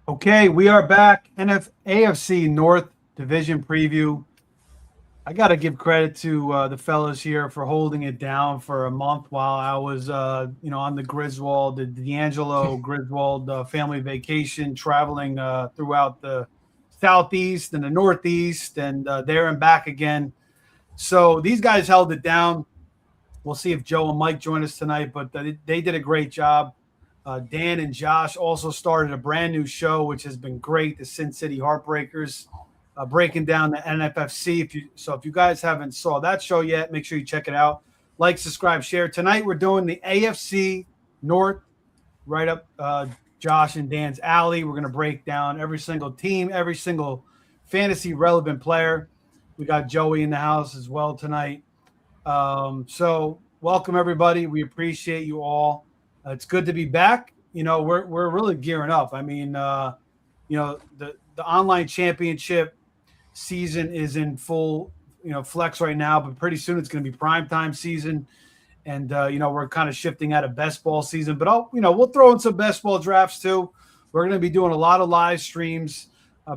Okay, we are back. AFC North Division preview. I got to give credit to the fellas here for holding it down for a month while I was, on the Griswold, the D'Angelo Griswold family vacation, traveling throughout the Southeast and the Northeast and there and back again. So these guys held it down. We'll see if Joe and Mike join us tonight, but they did a great job. Dan and Josh also started a brand new show, which has been great, the Sin City Heartbreakers, breaking down the NFFC. If you guys haven't saw that show yet, make sure you check it out. Like, subscribe, share. Tonight we're doing the AFC North, right up Josh and Dan's alley. We're going to break down every single team, every single fantasy relevant player. We got Joey in the house as well tonight. So welcome everybody. We appreciate you all. It's good to be back. We're really gearing up. I mean, the online championship season is in full, flex right now, but pretty soon it's going to be primetime season. And, we're kind of shifting out of best ball season, but we'll throw in some best ball drafts too. We're going to be doing a lot of live streams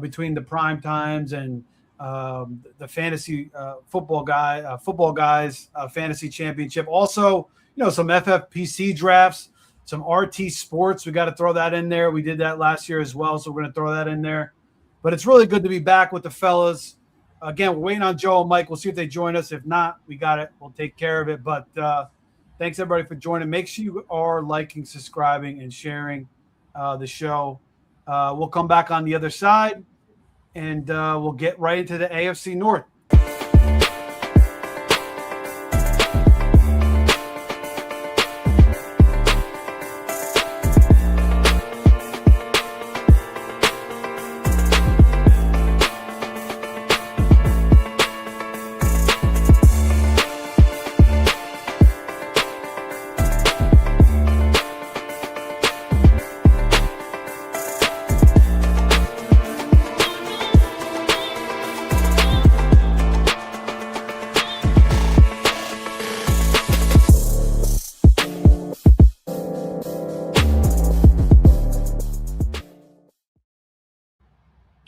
between the prime times and the fantasy football guys fantasy championship. Also, some FFPC drafts, some RT sports. We got to throw that in there. We did that last year as well, so we're going to throw that in there. But it's really good to be back with the fellas. Again, we're waiting on Joe and Mike. We'll see if they join us. If not, we got it. We'll take care of it. But thanks, everybody, for joining. Make sure you are liking, subscribing, and sharing the show. We'll come back on the other side, and we'll get right into the AFC North.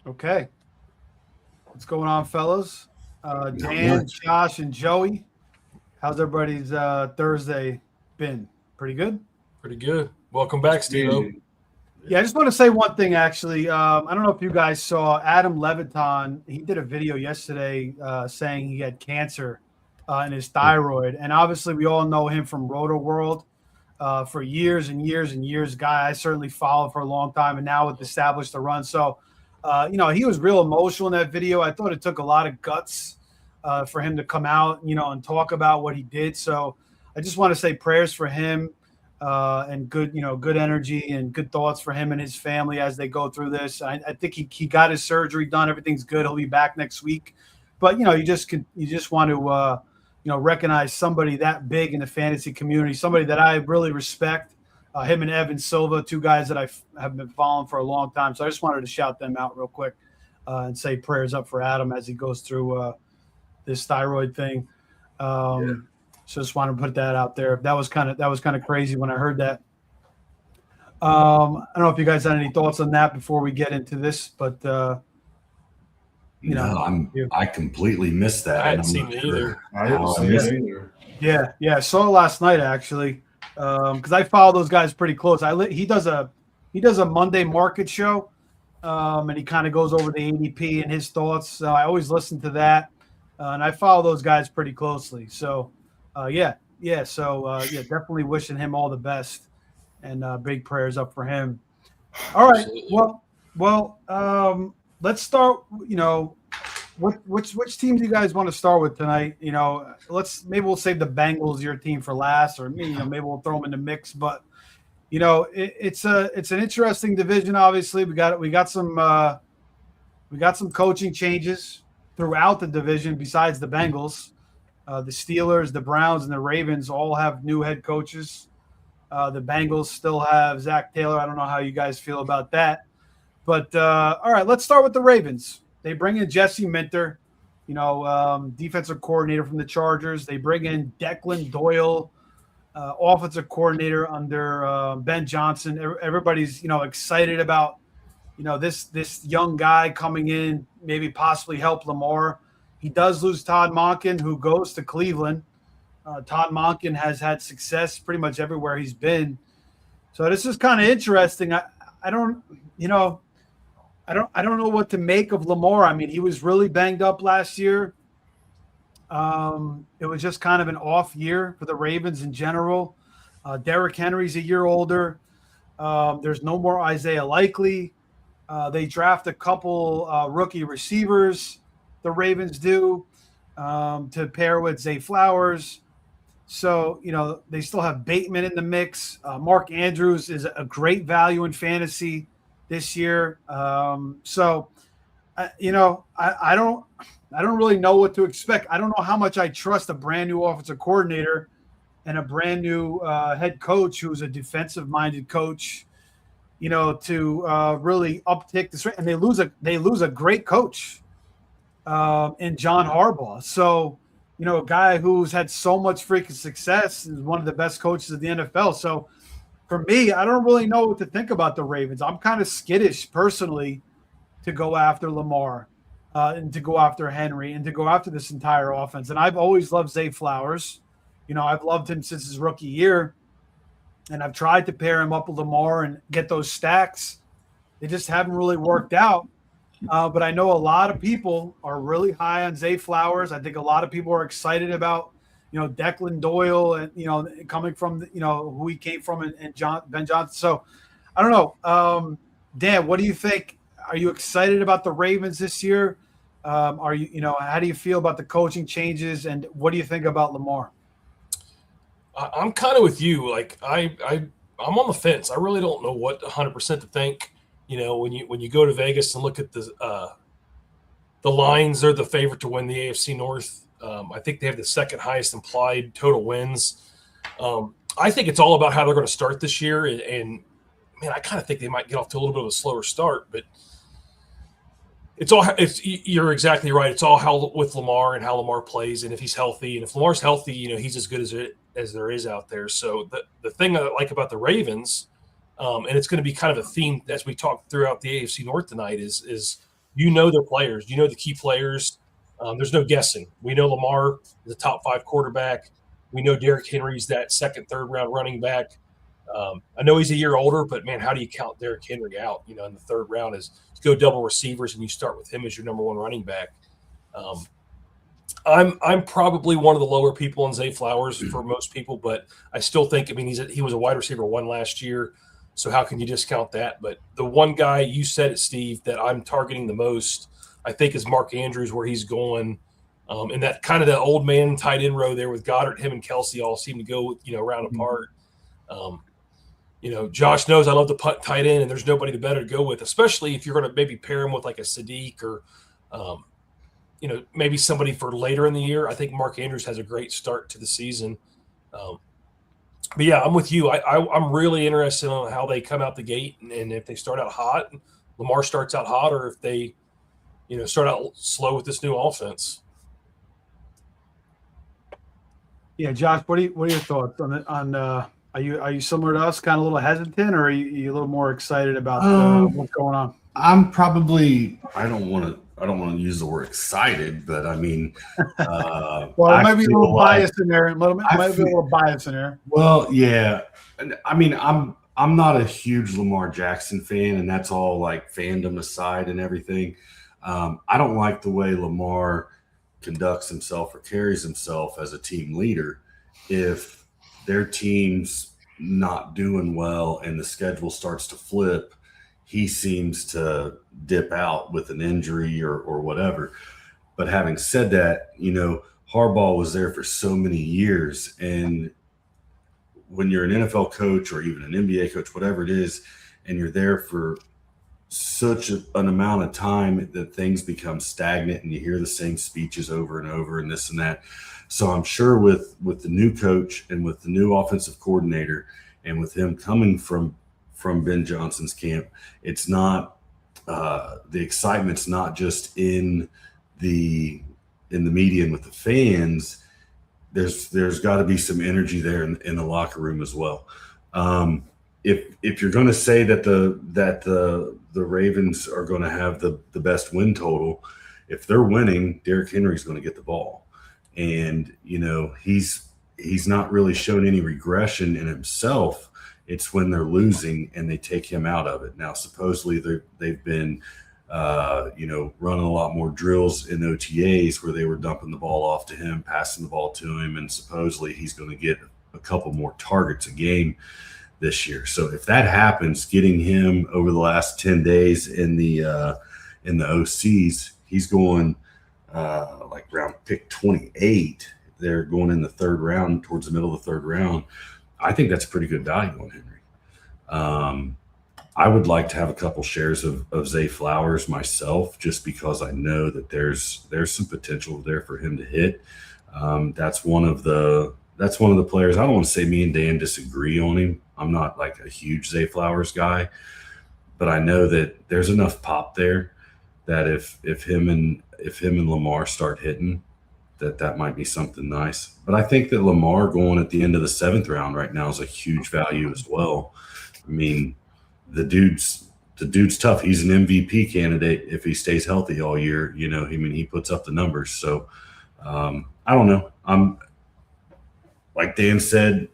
Okay. What's going on, fellas? Dan, Josh, and Joey. How's everybody's Thursday been? Pretty good? Pretty good. Welcome back, Steve. Yeah, I just want to say one thing, actually. I don't know if you guys saw Adam Leviton. He did a video yesterday saying he had cancer in his thyroid. And obviously, we all know him from Roto World for years and years and years. Guy I certainly followed for a long time and now with established the run. So, he was real emotional in that video. I thought it took a lot of guts for him to come out, and talk about what he did. So I just want to say prayers for him and good energy and good thoughts for him and his family as they go through this. I think he got his surgery done. Everything's good. He'll be back next week. But, you just want to, recognize somebody that big in the fantasy community, somebody that I really respect. Him and Evan Silva, two guys that I have been following for a long time. So I just wanted to shout them out real quick and say prayers up for Adam as he goes through this thyroid thing. So just wanted to put that out there. That was kind of crazy when I heard that. I don't know if you guys had any thoughts on that before we get into this, but I completely missed that. I hadn't seen it either. I haven't seen it either. Yeah, I saw it last night actually. Because I follow those guys pretty close. He does a Monday market show, and he kind of goes over the ADP and his thoughts. So I always listen to that, and I follow those guys pretty closely. So, definitely wishing him all the best, and big prayers up for him. All right, well, let's start. Which team do you guys want to start with tonight? Maybe we'll save the Bengals, your team, for last, or maybe we'll throw them in the mix. But it's an interesting division. Obviously, we got some coaching changes throughout the division. Besides the Bengals, the Steelers, the Browns, and the Ravens all have new head coaches. The Bengals still have Zach Taylor. I don't know how you guys feel about that. But all right, let's start with the Ravens. They bring in Jesse Minter, defensive coordinator from the Chargers. They bring in Declan Doyle, offensive coordinator under Ben Johnson. Everybody's, excited about, this young guy coming in, maybe possibly help Lamar. He does lose Todd Monken, who goes to Cleveland. Todd Monken has had success pretty much everywhere he's been. So this is kind of interesting. I don't know what to make of Lamar. I mean, he was really banged up last year. It was just kind of an off year for the Ravens in general. Derrick Henry's a year older. There's no more Isaiah Likely. They draft a couple rookie receivers, the Ravens do, to pair with Zay Flowers. So, they still have Bateman in the mix. Mark Andrews is a great value in fantasy this year. I don't really know what to expect. I don't know how much I trust a brand new offensive coordinator and a brand new head coach who's a defensive-minded coach, to really uptick this. And they lose a great coach in John Harbaugh. So, a guy who's had so much freaking success is one of the best coaches of the NFL. So for me, I don't really know what to think about the Ravens. I'm kind of skittish personally to go after Lamar and to go after Henry and to go after this entire offense. And I've always loved Zay Flowers. I've loved him since his rookie year, and I've tried to pair him up with Lamar and get those stacks. They just haven't really worked out. But I know a lot of people are really high on Zay Flowers. I think a lot of people are excited about, Declan Doyle and, coming from, who he came from and Ben Johnson. So I don't know. Dan, what do you think? Are you excited about the Ravens this year? Are you, how do you feel about the coaching changes, and what do you think about Lamar? I'm kind of with you. Like I'm on the fence. I really don't know what 100% to think. When you go to Vegas and look at the lines, they're the favorite to win the AFC North. I think they have the second highest implied total wins. I think it's all about how they're going to start this year. And man, I kind of think they might get off to a little bit of a slower start, but you're exactly right. It's all how with Lamar and how Lamar plays, and if he's healthy. And if Lamar's healthy, he's as good as there is out there. So the thing I like about the Ravens, and it's going to be kind of a theme as we talk throughout the AFC North tonight, is their players, the key players. There's no guessing. We know Lamar is a top 5 quarterback. We know Derrick Henry's that second, third round running back. I know he's a year older, but man, how do you count Derrick Henry out? In the third round is go double receivers and you start with him as your number 1 running back. I'm probably one of the lower people on Zay Flowers for most people, but I still think, he was a wide receiver 1 last year. So how can you discount that? But the one guy, you said it, Steve, that I'm targeting the most, I think, is Mark Andrews, where he's going. And that kind of the old man tight end row there with Goddard, him and Kelsey all seem to go, round apart. Josh knows I love to punt tight end, and there's nobody better to go with, especially if you're going to maybe pair him with like a Sadiq or, maybe somebody for later in the year. I think Mark Andrews has a great start to the season. But yeah, I'm with you. I'm really interested in how they come out the gate, and if they start out hot, Lamar starts out hot, or if they, start out slow with this new offense. Yeah, Josh, what are your thoughts on are you similar to us, kind of a little hesitant, or are you a little more excited about what's going on? I'm probably I don't want to use the word excited, but well, it might be a little bias in there. Might be a little bias in there. Well, yeah. I'm not a huge Lamar Jackson fan, and that's all like fandom aside and everything. I don't like the way Lamar conducts himself or carries himself as a team leader. If their team's not doing well and the schedule starts to flip, he seems to dip out with an injury or whatever. But having said that, Harbaugh was there for so many years. And when you're an NFL coach or even an NBA coach, whatever it is, and you're there for such an amount of time that things become stagnant and you hear the same speeches over and over and this and that. So I'm sure with the new coach and with the new offensive coordinator and with him coming from Ben Johnson's camp, it's not the excitement's not just in the media and with the fans. There's got to be some energy there in the locker room as well. If you're going to say that the the Ravens are going to have the best win total. If they're winning, Derrick Henry's going to get the ball. And, he's not really shown any regression in himself. It's when they're losing and they take him out of it. Now, supposedly they've been, running a lot more drills in OTAs where they were dumping the ball off to him, passing the ball to him, and supposedly he's going to get a couple more targets a game this year. So if that happens, getting him over the last 10 days in the OCs, he's going like round pick 28. They're going in the third round, towards the middle of the third round. I think that's pretty good value on Henry. I would like to have a couple shares of Zay Flowers myself, just because I know that there's some potential there for him to hit. That's one of the players. I don't want to say me and Dan disagree on him. I'm not like a huge Zay Flowers guy, but I know that there's enough pop there that if him and Lamar start hitting, that might be something nice. But I think that Lamar going at the end of the 7th round right now is a huge value as well. I mean, the dude's tough. He's an MVP candidate if he stays healthy all year. He puts up the numbers. So I don't know. I'm like Dan said,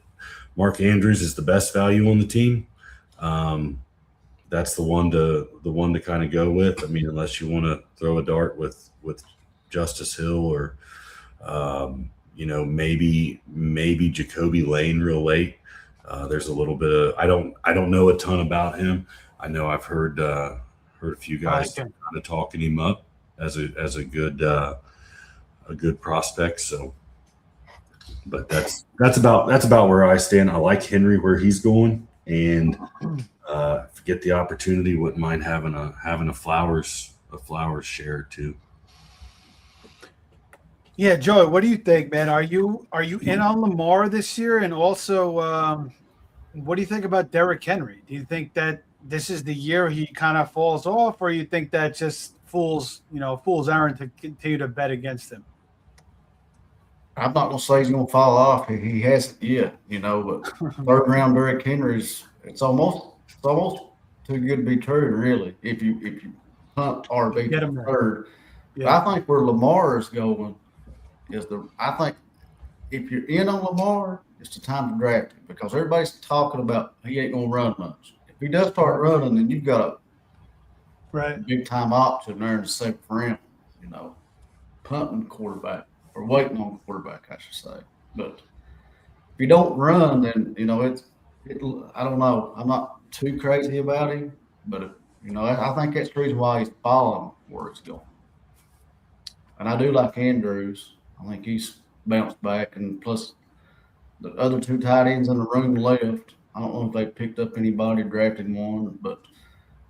Mark Andrews is the best value on the team. That's the one to kind of go with. I mean, unless you want to throw a dart with Justice Hill or maybe Jacoby Lane real late. There's a little bit of I don't know a ton about him. I know I've heard a few guys kind of talking him up as a good prospect. So, but that's about where I stand. I like Henry where he's going, and if I get the opportunity, wouldn't mind having a Flowers share too. Yeah, Joey, what do you think, man? Are you in on Lamar this year? And also, what do you think about Derrick Henry? Do you think that this is the year he kind of falls off, or you think that just fool's errand to continue to bet against him? I'm not gonna say he's gonna fall off. He hasn't yet, but third round Derrick Henry's it's almost too good to be true, really. If you punt RB Get him third. Yeah. I think where Lamar is going I think if you're in on Lamar, it's the time to draft him, because everybody's talking about he ain't gonna run much. If he does start running, then you've got a big time option there in the 7th round, punting quarterback or waiting on quarterback, I should say. But if you don't run, then I don't know. I'm not too crazy about him, but I think that's the reason why he's following where it's going. And I do like Andrews. I think he's bounced back, and plus the other 2 tight ends in the room left. I don't know if they picked up anybody, drafted one, but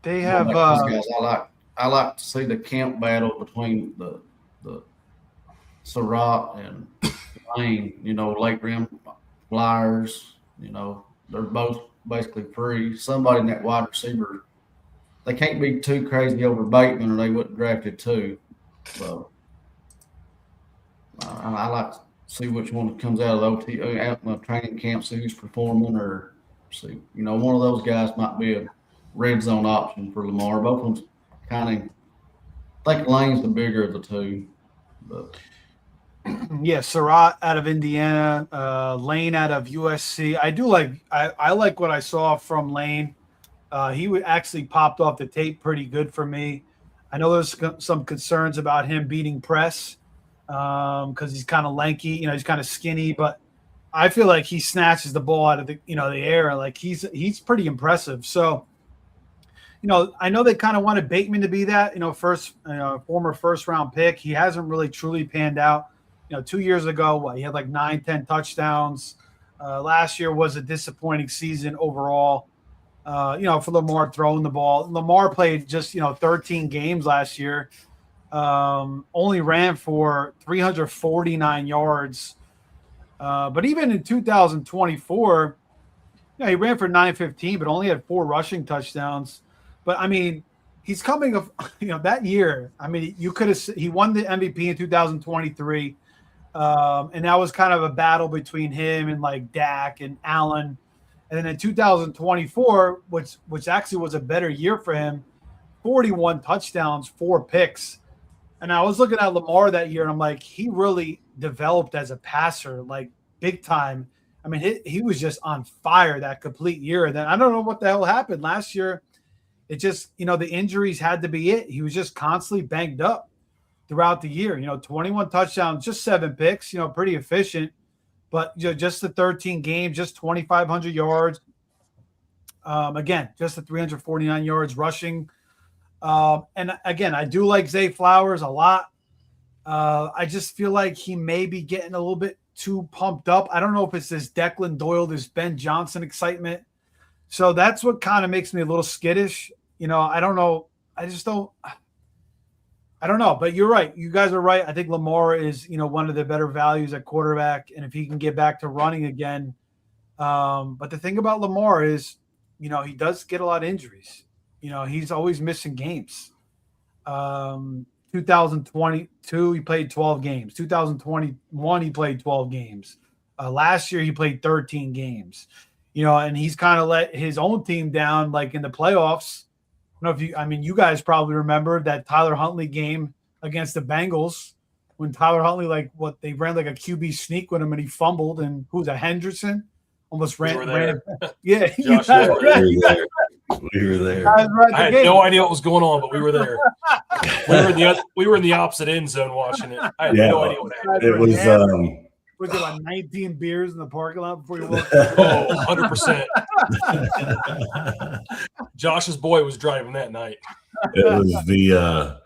they have. Like these guys, I like to see the camp battle between the Surratt and Lane. Late rim flyers. They're both basically free. Somebody in that wide receiver, they can't be too crazy over Bateman, or they wouldn't drafted 2. So. I like to see which one comes out of the OT, out in the training camp, see who's performing, or see, one of those guys might be a red zone option for Lamar. Both of them kind of, I think Lane's the bigger of the 2. But. Yeah, Surratt out of Indiana, Lane out of USC. I like what I saw from Lane. He actually popped off the tape pretty good for me. I know there's some concerns about him beating press. Because he's kind of lanky, he's kind of skinny, but I feel like he snatches the ball out of the air. Like he's pretty impressive. So, I know they kind of wanted Bateman to be that, former 1st round pick. He hasn't really truly panned out. 2 years ago, he had like 9-10 touchdowns. Last year was a disappointing season overall. For Lamar throwing the ball. Lamar played just 13 games last year. Only ran for 349 yards. But even in 2024, he ran for 915, but only had 4 rushing touchdowns. But I mean, he's coming of that year. I mean, he won the MVP in 2023. And that was kind of a battle between him and like Dak and Allen. And then in 2024, which actually was a better year for him, 41 touchdowns, 4 picks. And I was looking at Lamar that year, and I'm like, he really developed as a passer, like big time. I mean, he was just on fire that complete year. And then I don't know what the hell happened last year. It just, the injuries had to be it. He was just constantly banged up throughout the year. 21 touchdowns, just 7 picks, pretty efficient. But just the 13 games, just 2,500 yards. Again, just the 349 yards rushing. And again, I do like Zay Flowers a lot. I just feel like he may be getting a little bit too pumped up. I don't know if it's this Declan Doyle, this Ben Johnson excitement. So that's what kind of makes me a little skittish. I don't know. I don't know. But you're right. You guys are right. I think Lamar is, one of the better values at quarterback. And if he can get back to running again. But the thing about Lamar is, he does get a lot of injuries. He's always missing games. 2022, he played 12 games. 2021, he played 12 games. Last year, he played 13 games. And he's kind of let his own team down, like in the playoffs. I don't know if you guys probably remember that Tyler Huntley game against the Bengals when Tyler Huntley, they ran like a QB sneak with him and he fumbled, and who was that, Henderson? Almost ran. Yeah, Josh, we were there. I had no idea what was going on, but we were there. We were in the opposite end zone watching it. I had no idea what happened. It was was it like 19 beers in the parking lot before you walked? Oh, 100%. Josh's boy was driving that night. It was the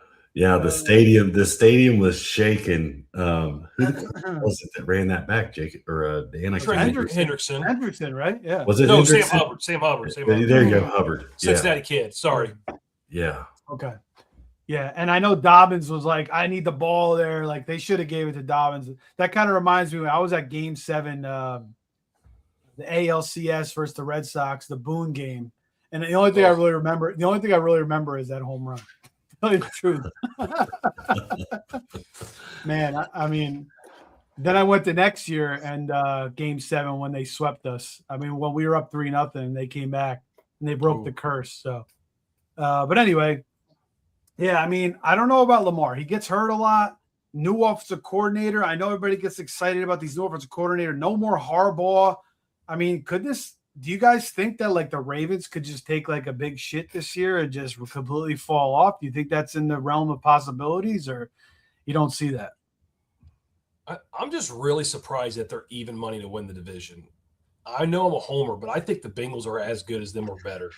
stadium. The stadium was shaking. Who was it that ran that back, Jake or Dan? Hendrickson. Hendrickson, right? Yeah. Was it? No, Hendrickson? Sam Hubbard. There you go, Hubbard. Cincinnati kid. Sorry. Yeah. Okay. Yeah, and I know Dobbins was like, I need the ball there. Like, they should have gave it to Dobbins. That kind of reminds me when I was at Game 7, the ALCS versus the Red Sox, the Boone game. And the only thing I really remember is that home run. To tell you the truth. Man, I mean, then I went the next year and Game 7 when they swept us. I mean, when we were up 3-0, they came back and they broke the curse. So, but anyway. Yeah, I mean, I don't know about Lamar. He gets hurt a lot. New offensive coordinator. I know everybody gets excited about these new offensive coordinator. No more Harbaugh. I mean, do you guys think that the Ravens could just take a big shit this year and just completely fall off? Do you think that's in the realm of possibilities, or you don't see that? I'm just really surprised that they're even money to win the division. I know I'm a homer, but I think the Bengals are as good as them or better.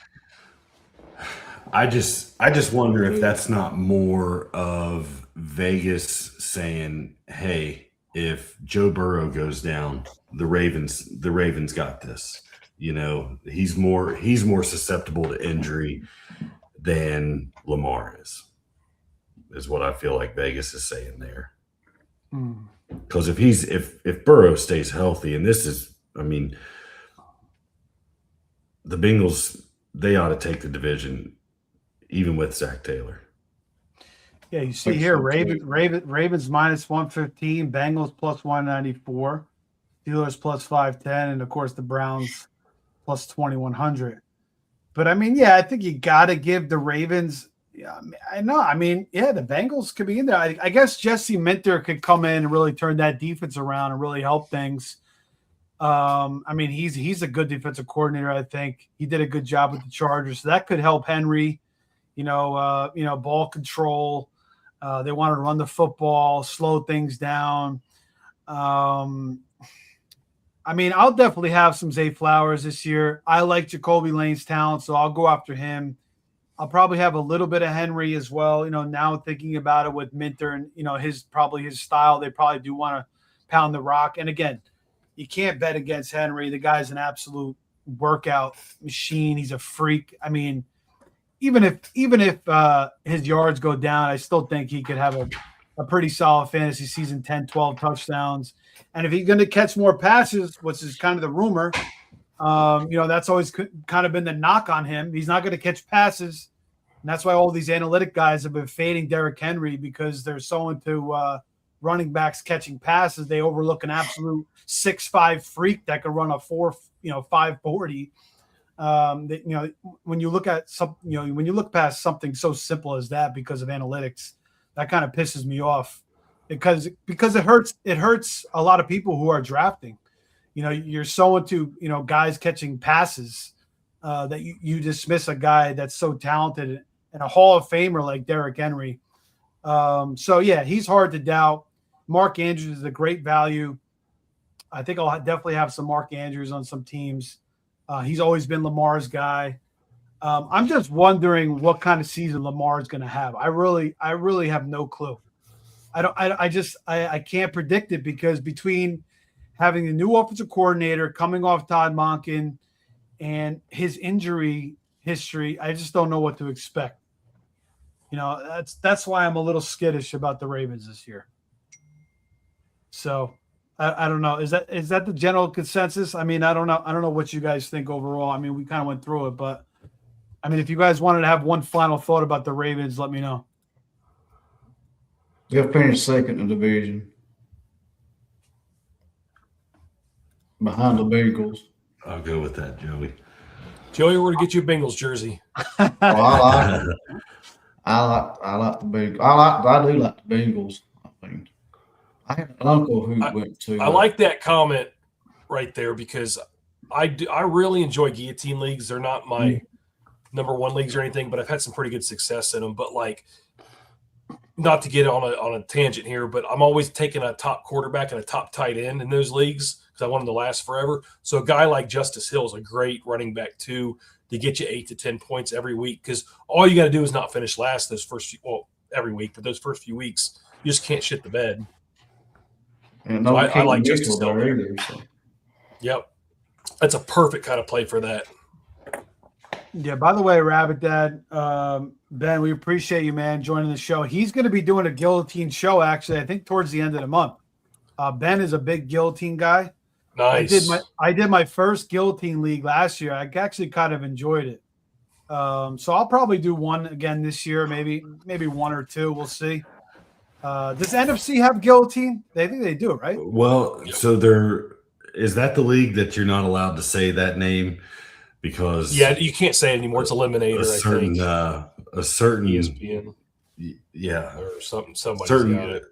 I just wonder if that's not more of Vegas saying, "Hey, if Joe Burrow goes down, the Ravens got this." He's more susceptible to injury than Lamar is what I feel like Vegas is saying there. Because if Burrow stays healthy, and this is, I mean, the Bengals, they ought to take the division, even with Zach Taylor. Yeah, you see here, Ravens minus 115, Bengals plus 194, Steelers plus 510, and of course the Browns plus 2100. But I mean, yeah, I think you got to give the Ravens. Yeah, I know. I mean, yeah, the Bengals could be in there. I guess Jesse Minter could come in and really turn that defense around and really help things. I mean, he's a good defensive coordinator. I think he did a good job with the Chargers, so that could help Henry. Ball control. They want to run the football, slow things down. I mean, I'll definitely have some Zay Flowers this year. I like Jacoby Lane's talent, so I'll go after him. I'll probably have a little bit of Henry as well. Now thinking about it with Minter and, his style, they probably do want to pound the rock. And again, you can't bet against Henry. The guy's an absolute workout machine. He's a freak. I mean, even if his yards go down, I still think he could have a pretty solid fantasy season, 10, 12 touchdowns. And if he's going to catch more passes, which is kind of the rumor, that's always kind of been the knock on him. He's not going to catch passes. And that's why all these analytic guys have been fading Derrick Henry, because they're so into running backs catching passes. They overlook an absolute 6'5" freak that can run a 540. That, when you look at when you look past something so simple as that because of analytics, that kind of pisses me off because it hurts a lot of people who are drafting. You're so into guys catching passes that you dismiss a guy that's so talented and a Hall of Famer like Derrick Henry. So yeah, he's hard to doubt. Mark Andrews is a great value. I think I'll definitely have some Mark Andrews on some teams. He's always been Lamar's guy. I'm just wondering what kind of season Lamar is going to have. I really have no clue. I can't predict it because between having the new offensive coordinator coming off Todd Monken and his injury history, I just don't know what to expect. That's why I'm a little skittish about the Ravens this year. So I don't know. Is that the general consensus? I mean, I don't know what you guys think overall. I mean, we kind of went through it, but I mean, if you guys wanted to have one final thought about the Ravens, let me know. They'll finish second in the division, behind the Bengals. I'll go with that, Joey. Joey, we're gonna get you a Bengals jersey. I like the Bengals. I do like the Bengals. I mean, I had an uncle who went to. I like that comment right there because I really enjoy guillotine leagues. They're not my number one leagues or anything, but I've had some pretty good success in them. But not to get on a tangent here, but I'm always taking a top quarterback and a top tight end in those leagues because I want them to last forever. So a guy like Justice Hill is a great running back too to get you 8 to 10 points every week because all you got to do is not finish last those first every week, but those first few weeks you just can't shit the bed. And so I like Justice Hill there. Either, so. Yep, that's a perfect kind of play for that. Yeah, by the way, Rabbit Dad, Ben, we appreciate you, man, joining the show. He's going to be doing a guillotine show, actually, I think towards the end of the month. Ben is a big guillotine guy. Nice. I did my first guillotine league last year. I actually kind of enjoyed it. So I'll probably do one again this year, maybe one or two. We'll see. Does NFC have guillotine? They think they do, right? Well, so is that the league that you're not allowed to say that name? Because you can't say it anymore. It's Eliminator. A certain ESPN, or something. Somebody certain got it.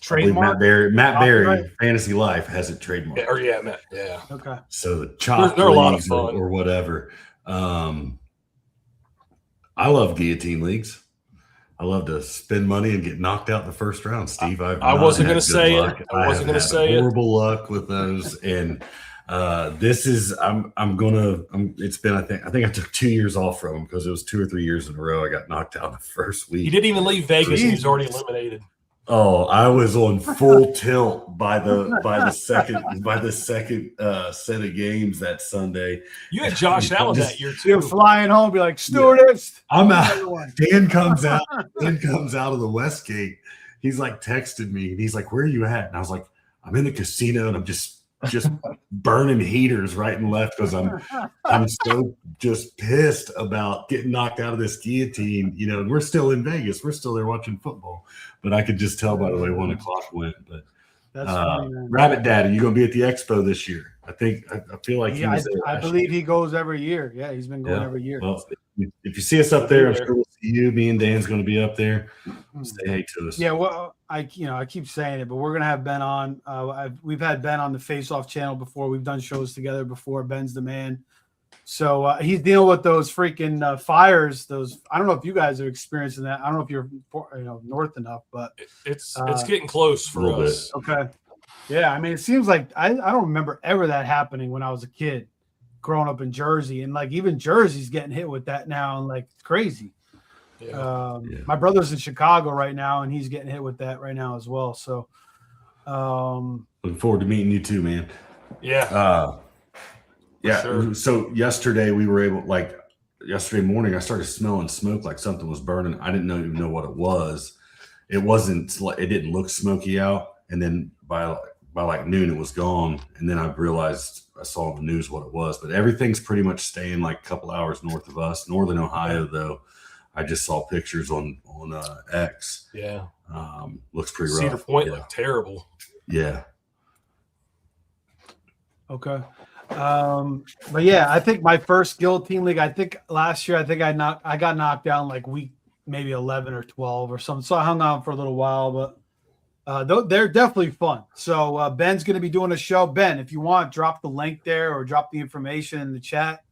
Trademark. Matt Berry, Fantasy Life has it trademarked. Matt. Yeah. Okay. So the chop they're a lot of leagues fun. or whatever. I love guillotine leagues. I love to spend money and get knocked out in the first round, Steve. I wasn't going to say it. I wasn't going to say it. Horrible luck with those, and this is it's been I think I took 2 years off from him because it was 2 or 3 years in a row I got knocked out in the first week. He didn't even leave Vegas. He was already eliminated. Oh, I was on full tilt by the second set of games that Sunday. You had Josh Allen that year too. You're flying home, be like, stewardess. I'm out. Dan comes out of the West Gate. He's like texted me and he's like, "Where are you at?" And I was like, "I'm in the casino and I'm just burning heaters right and left because I'm so just pissed about getting knocked out of this guillotine, and we're still in Vegas. We're still there watching football. But I could just tell by the way 1 o'clock went. But that's funny, man. Rabbit Dad, are you going to be at the expo this year? I feel like he was there. I believe he goes every year. Yeah, he's been going every year. Well, if you see us up there, I'm sure we'll see you. Me and Dan's going to be up there. Say hey to us. Yeah, well, I keep saying it, but we're going to have Ben on. We've had Ben on the Face Off channel before. We've done shows together before. Ben's the man. So he's dealing with those freaking fires. I don't know if you guys are experiencing that. I don't know if you're north enough, but it's getting close for us. Okay. Yeah, I mean, it seems like I don't remember ever that happening when I was a kid growing up in Jersey. And even Jersey's getting hit with that now. And it's crazy. Yeah. My brother's in Chicago right now and he's getting hit with that right now as well. So looking forward to meeting you too, man. Yeah. Yeah. Sure. So yesterday we were able, yesterday morning, I started smelling smoke like something was burning. I didn't even know what it was. It didn't look smoky out. And then by noon, it was gone. And then I realized I saw on the news what it was. But everything's pretty much staying a couple hours north of us. Northern Ohio, though, I just saw pictures on X. Yeah. Looks pretty rough. Cedar Point looked terrible. Yeah. Okay. But yeah, I think my first guillotine league. I think last year, I got knocked down like week maybe 11 or 12 or something. So I hung on for a little while, but they're definitely fun. So Ben's going to be doing a show. Ben, if you want, drop the link there or drop the information in the chat.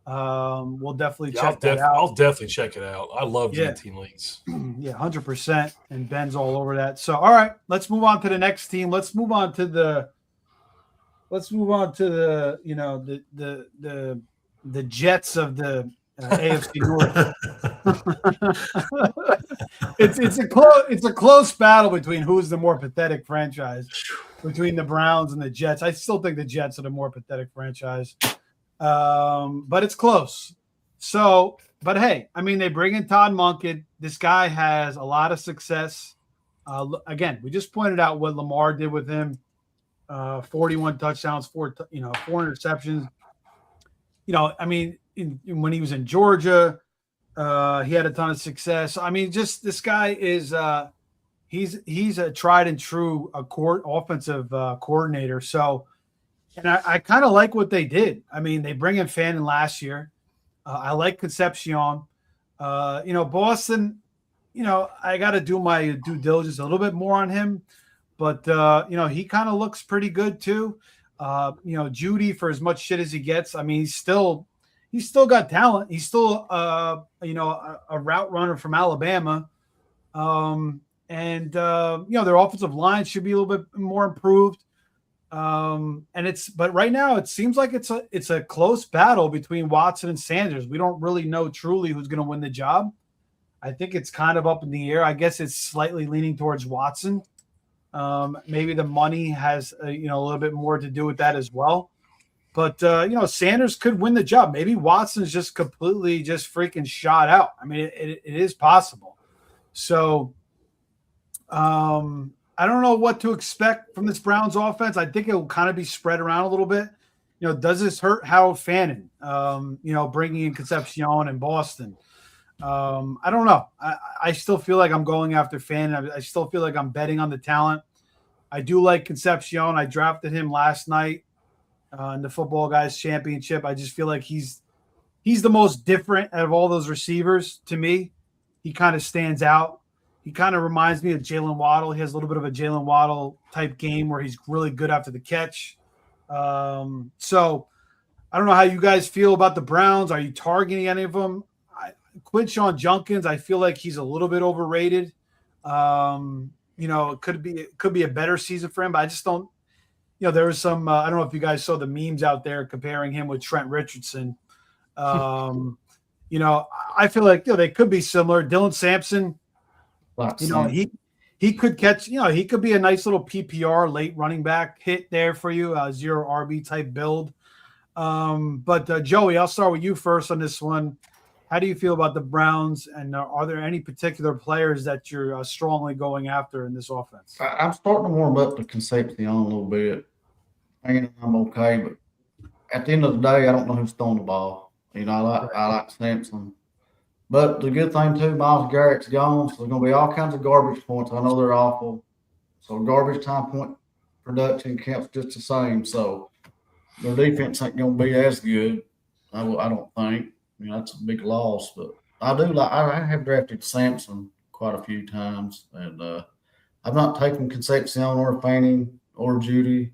We'll definitely check that out. I'll definitely check it out. I love Yeah. guillotine leagues. Yeah, 100%. And Ben's all over that. So, all right, let's move on to the next team. Let's move on to the the Jets of the AFC North. It's a close battle between who's the more pathetic franchise between the Browns and the Jets. I still think the Jets are the more pathetic franchise. But it's close. So, but hey, I mean, they bring in Todd Monken. This guy has a lot of success. Again, we just pointed out what Lamar did with him. 41 touchdowns, 4 interceptions. I mean, when he was in Georgia, he had a ton of success. I mean, just this guy is he's a tried and true offensive coordinator. So, and I kind of like what they did. I mean, they bring in Fannin last year. I like Concepcion. Boston. I got to do my due diligence a little bit more on him. But, he kind of looks pretty good, too. Judy, for as much shit as he gets, I mean, he's still got talent. He's still, a route runner from Alabama. Their offensive line should be a little bit more improved. But right now it seems like it's a close battle between Watson and Sanders. We don't really know truly who's going to win the job. I think it's kind of up in the air. I guess it's slightly leaning towards Watson. Maybe the money has a little bit more to do with that as well. But Sanders could win the job. Maybe Watson's just completely just freaking shot out. I mean, it is possible. So I don't know what to expect from this Browns offense. I think it will kind of be spread around a little bit. Does this hurt Harold Fannin? Bringing in Concepcion and Boston. I don't know. I still feel like I'm going after Fannin. I still feel like I'm betting on the talent. I do like Concepcion. I drafted him last night in the Football Guys Championship. I just feel like he's the most different out of all those receivers to me. He kind of stands out. He kind of reminds me of Jalen Waddle. He has a little bit of a Jalen Waddle type game where he's really good after the catch. So I don't know how you guys feel about the Browns. Are you targeting any of them? Quinshon Judkins, I feel like he's a little bit overrated. It could be a better season for him, but I just don't. There was some. I don't know if you guys saw the memes out there comparing him with Trent Richardson. I feel like they could be similar. Dylan Sampson, he could catch. He could be a nice little PPR late running back hit there for you, 0 RB type build. But Joey, I'll start with you first on this one. How do you feel about the Browns, and are there any particular players that you're strongly going after in this offense? I'm starting to warm up to Concepcion a little bit. And I'm okay, but at the end of the day, I don't know who's throwing the ball. I like Sampson. But the good thing, too, Myles Garrett's gone, so there's going to be all kinds of garbage points. I know they're awful. So garbage time point production counts just the same. So their defense ain't going to be as good, I don't think. That's a big loss, but I have drafted Sampson quite a few times, and I've not taken Concepcion or Fanning or Judy.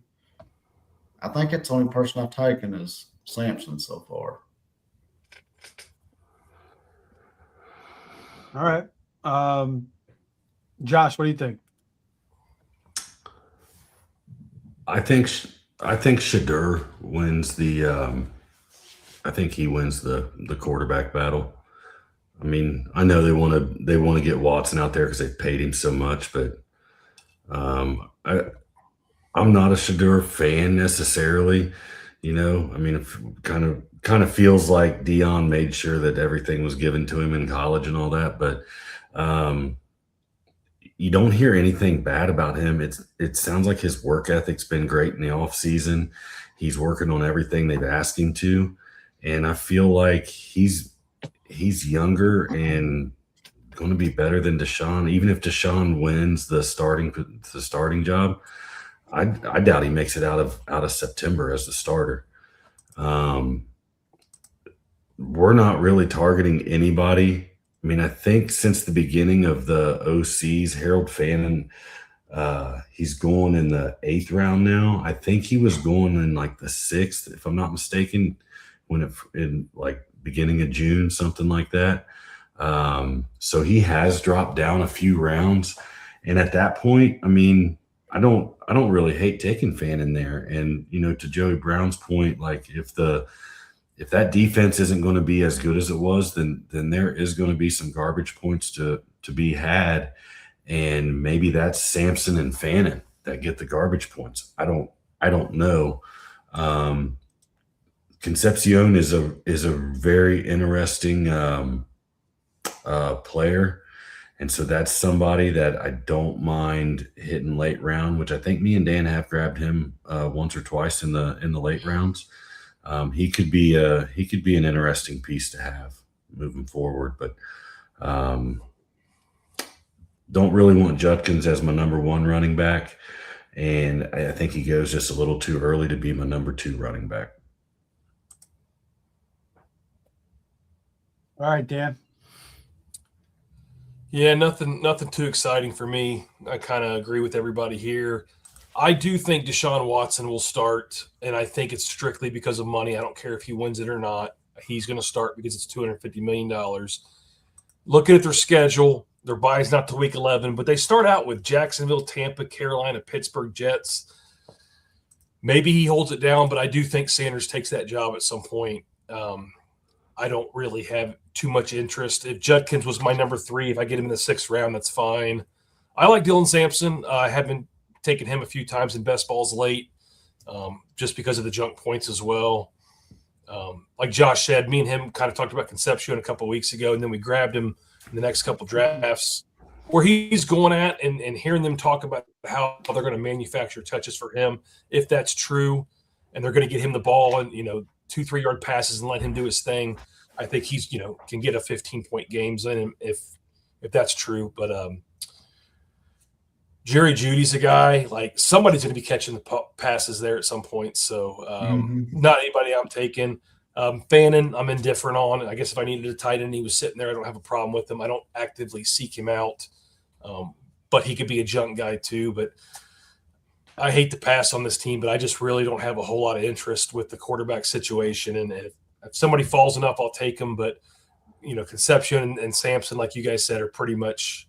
I think that's the only person I've taken is Sampson so far. All right. Josh, what do you think? I think Shadur wins the I think he wins the quarterback battle. I mean, I know they want to get Watson out there because they paid him so much, but I'm not a Shadur fan necessarily. I mean, it kind of feels like Dion made sure that everything was given to him in college and all that, but you don't hear anything bad about him. It sounds like his work ethic's been great in the off season. He's working on everything they've asked him to. And I feel like he's younger and going to be better than Deshaun. Even if Deshaun wins the starting job, I doubt he makes it out of September as the starter. We're not really targeting anybody. I mean, I think since the beginning of the OCs, Harold Fannin, he's going in the 8th round now. I think he was going in like the 6th, if I'm not mistaken, in like beginning of June, something like that. So he has dropped down a few rounds, and at that point, I mean, I don't really hate taking Fannin there. And to Joey Brown's point, like if that defense isn't going to be as good as it was, then there is going to be some garbage points to be had. And maybe that's Sampson and Fannin that get the garbage points. I don't know. Concepcion is a very interesting player. And so that's somebody that I don't mind hitting late round, which I think me and Dan have grabbed him once or twice in the late rounds. He could be an interesting piece to have moving forward, but don't really want Judkins as my number 1 running back, and I think he goes just a little too early to be my number 2 running back. All right, Dan. Yeah, nothing too exciting for me. I kind of agree with everybody here. I do think Deshaun Watson will start, and I think it's strictly because of money. I don't care if he wins it or not. He's going to start because it's $250 million. Looking at their schedule, their bye is not till week 11, but they start out with Jacksonville, Tampa, Carolina, Pittsburgh, Jets. Maybe he holds it down, but I do think Sanders takes that job at some point. I don't really have too much interest. If Judkins was my number 3, if I get him in the 6th round, that's fine. I like Dylan Sampson. I haven't taken him a few times in best balls late just because of the junk points as well. Like Josh said, me and him kind of talked about Concepcion a couple of weeks ago, and then we grabbed him in the next couple drafts where he's going at and hearing them talk about how they're going to manufacture touches for him, if that's true, and they're going to get him the ball and 2-3 yard passes and let him do his thing. I think he's can get a 15-point games in him if that's true. But Jerry Judy's a guy, like somebody's going to be catching the passes there at some point. So not anybody I'm taking. Fannin, I'm indifferent on. I guess if I needed a tight end, he was sitting there. I don't have a problem with him. I don't actively seek him out, but he could be a junk guy too. But I hate to pass on this team, but I just really don't have a whole lot of interest with the quarterback situation. And if somebody falls enough, I'll take them. But Concepcion and Sampson, like you guys said, are pretty much.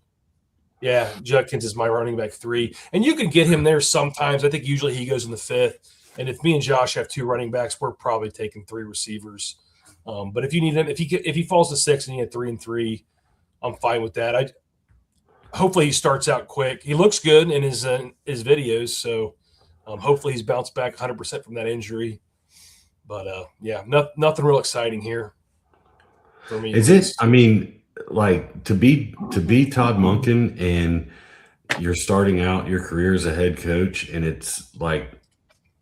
Yeah, Judkins is my running back 3. And you can get him there sometimes. I think usually he goes in the 5th. And if me and Josh have 2 running backs, we're probably taking 3 receivers. But if you need him, if he falls to 6 and you had 3 and 3, I'm fine with that. Hopefully he starts out quick. He looks good in his videos, so hopefully he's bounced back 100% from that injury. But nothing real exciting here for me. Is it? I mean, like to be Todd Monken and you're starting out your career as a head coach, and it's like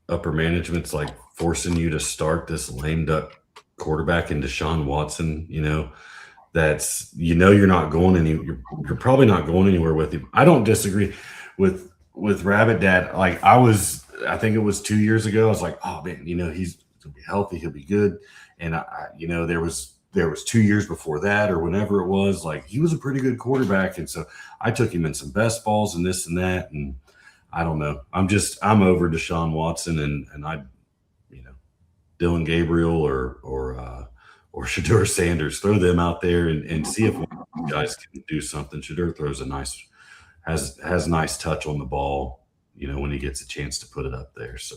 upper management's like forcing you to start this lame duck quarterback in Deshaun Watson. That's you're not going you're probably not going anywhere with him. I don't disagree with Rabbit Dad. Like I think it was 2 years ago. I was like, oh man, he's gonna be healthy, he'll be good. And there was 2 years before that or whenever it was, like he was a pretty good quarterback. And so I took him in some best balls and this and that. And I don't know. I'm over Deshaun Watson and I, Dylan Gabriel or Shedeur Sanders, throw them out there and see if one of these guys can do something. Shedeur throws has nice touch on the ball, when he gets a chance to put it up there. So.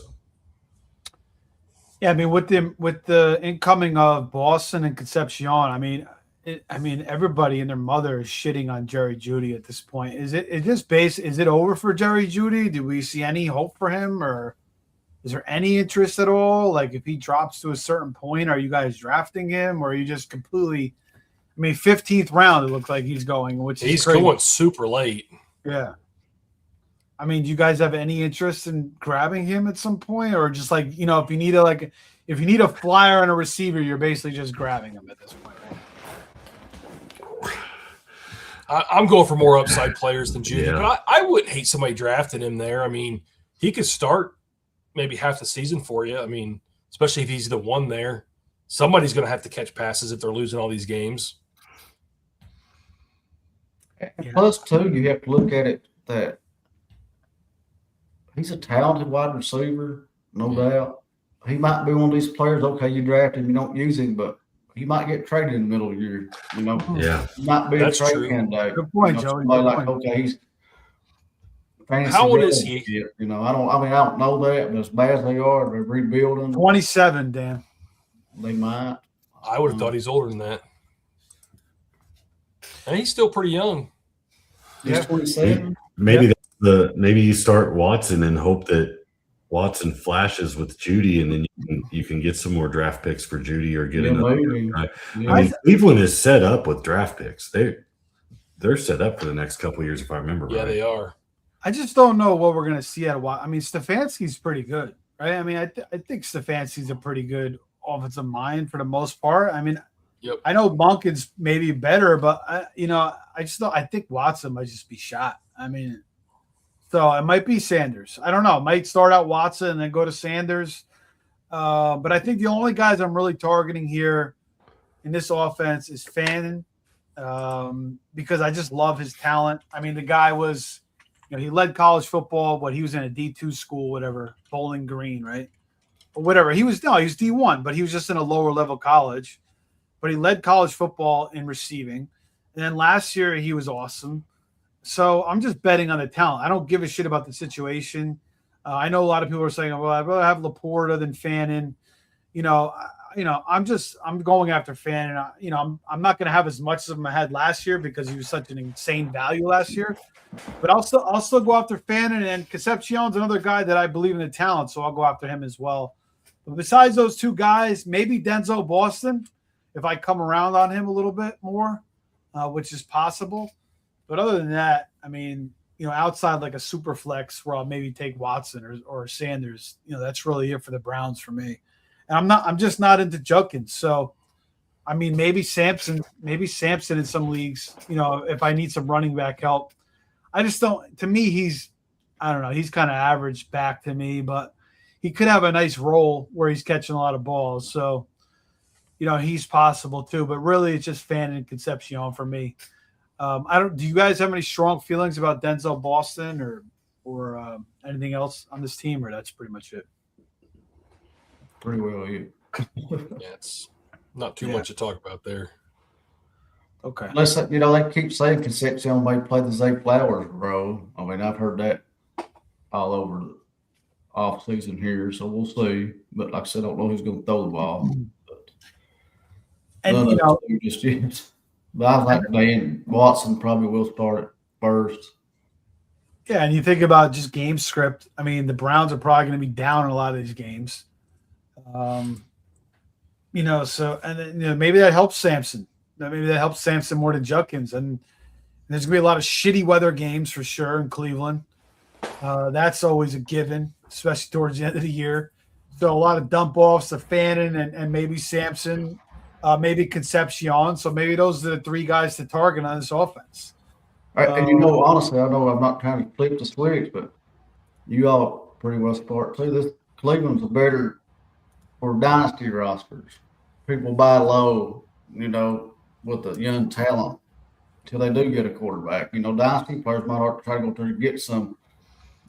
Yeah, I mean, with the incoming of Boston and Concepcion, I mean, everybody and their mother is shitting on Jerry Jeudy at this point. Is it over for Jerry Jeudy? Do we see any hope for him, or is there any interest at all? Like, if he drops to a certain point, are you guys drafting him, or are you just completely? I mean, 15th round, it looks like he's going, which is crazy. Going super late. Yeah. I mean, do you guys have any interest in grabbing him at some point, or just like, if you need a flyer and a receiver, you're basically just grabbing him at this point, right? I'm going for more upside players than Jeudy, Yeah. but I wouldn't hate somebody drafting him there. I mean, he could start maybe half the season for you. I mean, especially if he's the one there. Somebody's going to have to catch passes if they're losing all these games. And plus, too, you have to look at it that he's a talented wide receiver, no doubt. He might be one of these players, okay, you draft him, you don't use him, but he might get traded in the middle of the year. You know, Yeah. He might be That's a trade true. candidate. Good point, You know, Joey. somebody Good like, point. okay, he's fantasy How old is relevant. he? You know, I don't know that, but as bad as they are, they're rebuilding. 27, Dan. They might. I would have thought he's older than that. And he's still pretty young. He's 27. Maybe maybe you start Watson and hope that Watson flashes with Judy, and then you can get some more draft picks for Judy or get another. Maybe. Right? Yeah. I mean, Cleveland is set up with draft picks. They're set up for the next couple of years, if I remember Yeah, right. they are. I just don't know what we're going to see out of Watt. I mean, Stefanski's pretty good, right? I mean, I think Stefanski's a pretty good offensive mind for the most part. I mean, Yep. I know Monken's maybe better, but I think Watson might just be shot. I mean, so it might be Sanders. I don't know. It might start out Watson and then go to Sanders. But I think the only guys I'm really targeting here in this offense is Fannin, because I just love his talent. I mean, the guy was, he led college football, but he was in a D2 school, whatever, Bowling Green, right? Or whatever. He was D1, but he was just in a lower level college. But he led college football in receiving. And then last year he was awesome. So I'm just betting on the talent. I don't give a shit about the situation. I know a lot of people are saying, well, I'd rather have Laporta than Fannin. I'm going after Fannin. I'm not going to have as much as I had last year because he was such an insane value last year. But I'll still go after Fannin, and Concepcion's another guy that I believe in the talent, so I'll go after him as well. But besides those two guys, maybe Denzel Boston, if I come around on him a little bit more, which is possible. But other than that, I mean, outside like a super flex where I'll maybe take Watson or Sanders, that's really it for the Browns for me. And I'm just not into Judkins. So, I mean, maybe Sampson in some leagues, if I need some running back help. I just don't, to me, he's kind of average back to me, but he could have a nice role where he's catching a lot of balls. So, he's possible too, but really it's just Fannin and Concepcion for me. Do you guys have any strong feelings about Denzel Boston or anything else on this team, or that's pretty much it? Pretty well, yeah. Yeah, it's not too much to talk about there. Okay. Unless, they keep saying Concepcion may play the Zay Flowers role. I mean, I've heard that all over the off season here, so we'll see. But like I said, I don't know who's going to throw the ball. And Just yet. But I think Dan Watson probably will start it first. Yeah, and you think about just game script. I mean, the Browns are probably going to be down in a lot of these games. So and then, maybe that helps Sampson. Maybe that helps Sampson more than Judkins. And there's going to be a lot of shitty weather games for sure in Cleveland. That's always a given, especially towards the end of the year. So a lot of dump offs to Fannin and maybe Sampson, maybe Concepcion. So maybe those are the three guys to target on this offense. And honestly, I know I'm not trying to flip the switch, but you all pretty well start too. This Cleveland's better for dynasty rosters. People buy low, with the young talent until they do get a quarterback. Dynasty players might have to try to go through to get some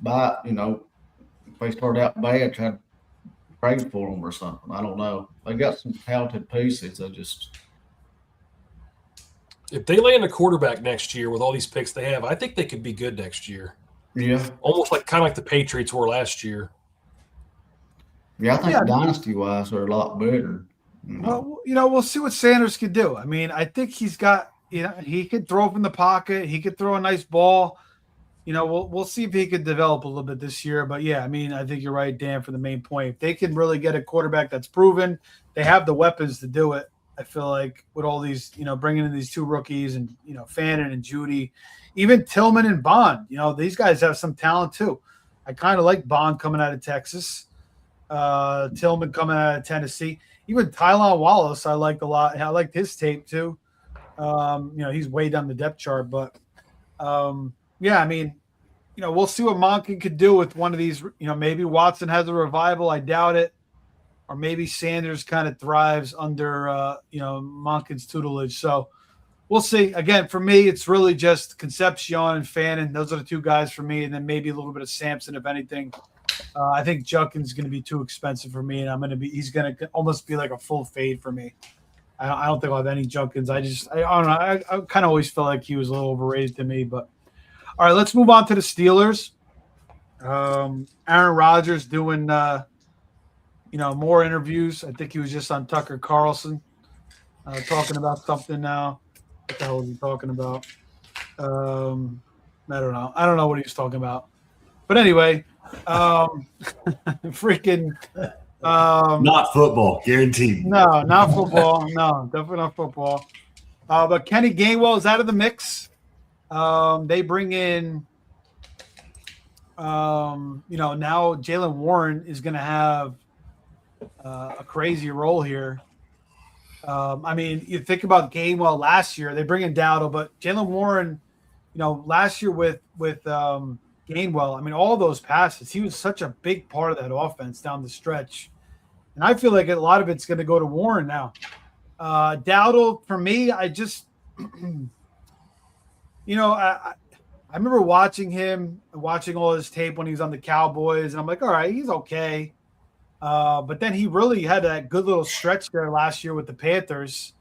buy, if they start out bad, try to trade for them or something. I don't know. They got some talented pieces. If they land a quarterback next year with all these picks they have, I think they could be good next year. Yeah. Almost like the Patriots were last year. Yeah, I think dynasty-wise they're a lot better. Well, we'll see what Sanders could do. I mean, I think he's got, he could throw from the pocket. He could throw a nice ball. We'll see if he could develop a little bit this year. But, yeah, I mean, I think you're right, Dan, for the main point. If they can really get a quarterback that's proven, they have the weapons to do it. I feel like with all these, bringing in these two rookies and, Fannin and Judy, even Tillman and Bond, these guys have some talent too. I kind of like Bond coming out of Texas, Tillman coming out of Tennessee. Even Tylan Wallace, I liked a lot. I liked his tape too. He's way down the depth chart, but I mean, we'll see what Monken could do with one of these. Maybe Watson has a revival. I doubt it. or maybe Sanders kind of thrives under Monken's tutelage. So we'll see. Again, for me, it's really just Concepcion and Fannin. Those are the two guys for me, and then maybe a little bit of Sampson, if anything. I think Junkins going to be too expensive for me, and he's going to almost be like a full fade for me. I don't think I'll have any Junkins. I don't know. I kind of always felt like he was a little overrated to me. But all right, let's move on to the Steelers. Aaron Rodgers doing more interviews. I think he was just on Tucker Carlson talking about something now. What the hell is he talking about? I don't know. I don't know what he was talking about. But anyway, freaking not football, guaranteed. No, not football. No, definitely not football. But Kenny Gainwell is out of the mix. They bring in now Jaylen Warren is going to have a crazy role here. You think about Gainwell last year, they bring in Dowdle, but Jaylen Warren, last year with Gainwell, all those passes, he was such a big part of that offense down the stretch. And I feel like a lot of it's going to go to Warren now. Dowdle, for me, I just, I remember watching all his tape when he was on the Cowboys, and I'm like, all right, he's okay. But then he really had that good little stretch there last year with the Panthers.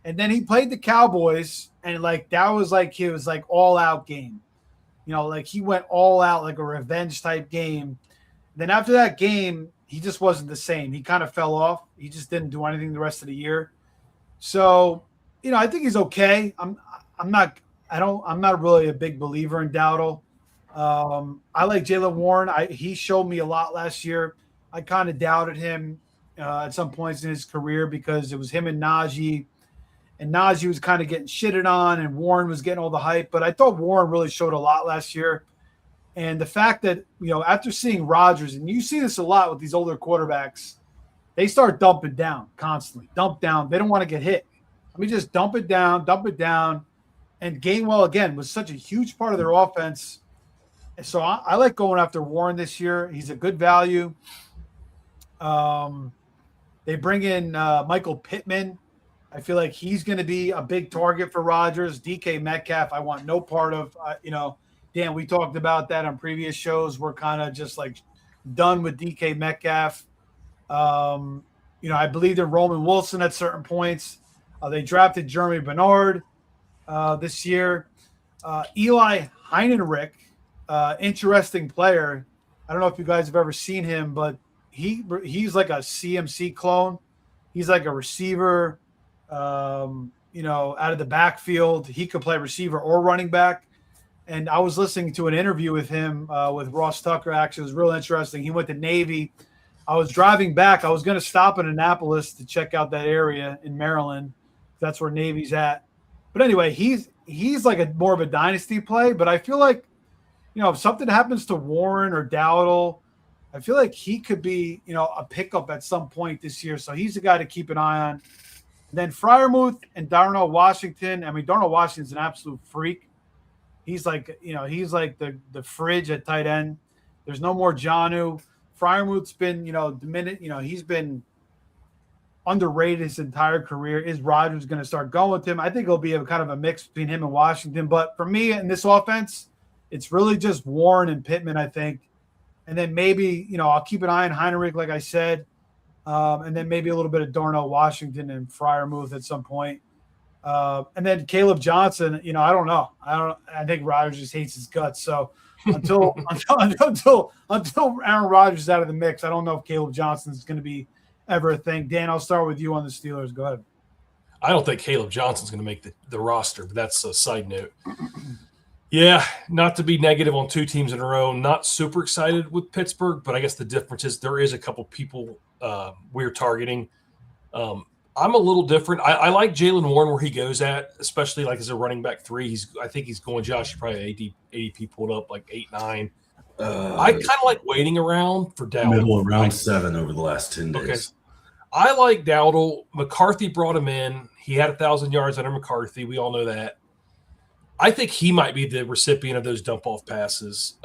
And then he played the Cowboys, and that was his all out game. He went all out like a revenge type game. Then after that game, he just wasn't the same. He kind of fell off. He just didn't do anything the rest of the year. So, I think he's okay. I'm not really a big believer in Dowdle. I like Jaylen Warren. He showed me a lot last year. I kind of doubted him at some points in his career because it was him and Najee. And Najee was kind of getting shitted on, and Warren was getting all the hype. But I thought Warren really showed a lot last year. And the fact that, after seeing Rodgers, and you see this a lot with these older quarterbacks, they start dumping down constantly. Dump down. They don't want to get hit. Let me just dump it down. And Gainwell, again, was such a huge part of their offense. So I like going after Warren this year. He's a good value. They bring in Michael Pittman. I feel like he's going to be a big target for Rodgers. DK Metcalf, I want no part of. Dan, we talked about that on previous shows. We're kind of just done with DK Metcalf. I believed in Roman Wilson at certain points. They drafted Jeremy Bernard this year. Eli Heinenrich, interesting player. I don't know if you guys have ever seen him, but he's like a CMC clone. He's like a receiver, out of the backfield. He could play receiver or running back. And I was listening to an interview with him with Ross Tucker. Actually, it was real interesting. He went to Navy. I was driving back. I was going to stop in Annapolis to check out that area in Maryland. That's where Navy's at. But anyway, he's like more of a dynasty play. But I feel like, if something happens to Warren or Dowdle, I feel like he could be, a pickup at some point this year. So he's a guy to keep an eye on. And then Freiermuth and Darnell Washington. Darnell Washington's an absolute freak. He's like the fridge at tight end. There's no more Jonnu. Freiermuth's been, he's been underrated his entire career. Is Rodgers going to start going with him? I think it'll be a kind of a mix between him and Washington. But for me in this offense, it's really just Warren and Pittman, I think. And then maybe, I'll keep an eye on Heinrich, like I said. And then maybe a little bit of Darnell Washington and Freiermuth at some point. And then Caleb Johnson, I don't know. I think Rodgers just hates his guts. So until Aaron Rodgers is out of the mix, I don't know if Caleb Johnson is going to be ever a thing. Dan, I'll start with you on the Steelers. Go ahead. I don't think Caleb Johnson's going to make the roster, but that's a side note. Yeah, not to be negative on two teams in a row. Not super excited with Pittsburgh, but I guess the difference is there is a couple people we're targeting. I'm a little different. I like Jaylen Warren where he goes at, especially as a running back 3. I think he's going, Josh, you probably ADP pulled up 8, 9. I kind of like waiting around for Dowdle. Middle of round 7 over the last 10 days. Okay. I like Dowdle. McCarthy brought him in. He had 1,000 yards under McCarthy. We all know that. I think he might be the recipient of those dump-off passes.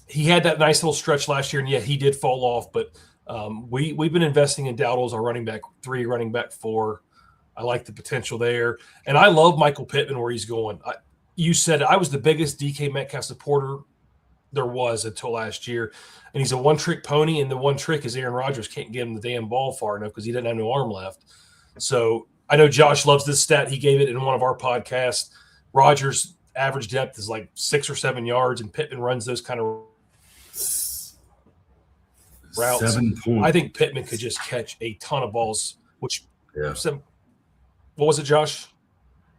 He had that nice little stretch last year, and he did fall off, but We've been investing in Dowdle as our running back 3, running back 4. I like the potential there. And I love Michael Pittman where he's going. You said I was the biggest DK Metcalf supporter there was until last year. And he's a one-trick pony, and the one trick is Aaron Rodgers can't get him the damn ball far enough because he doesn't have no arm left. So I know Josh loves this stat. He gave it in one of our podcasts. Rodgers' average depth is like 6 or 7 yards, and Pittman runs those kind of routes. I think Pittman could just catch a ton of balls, which what was it, Josh?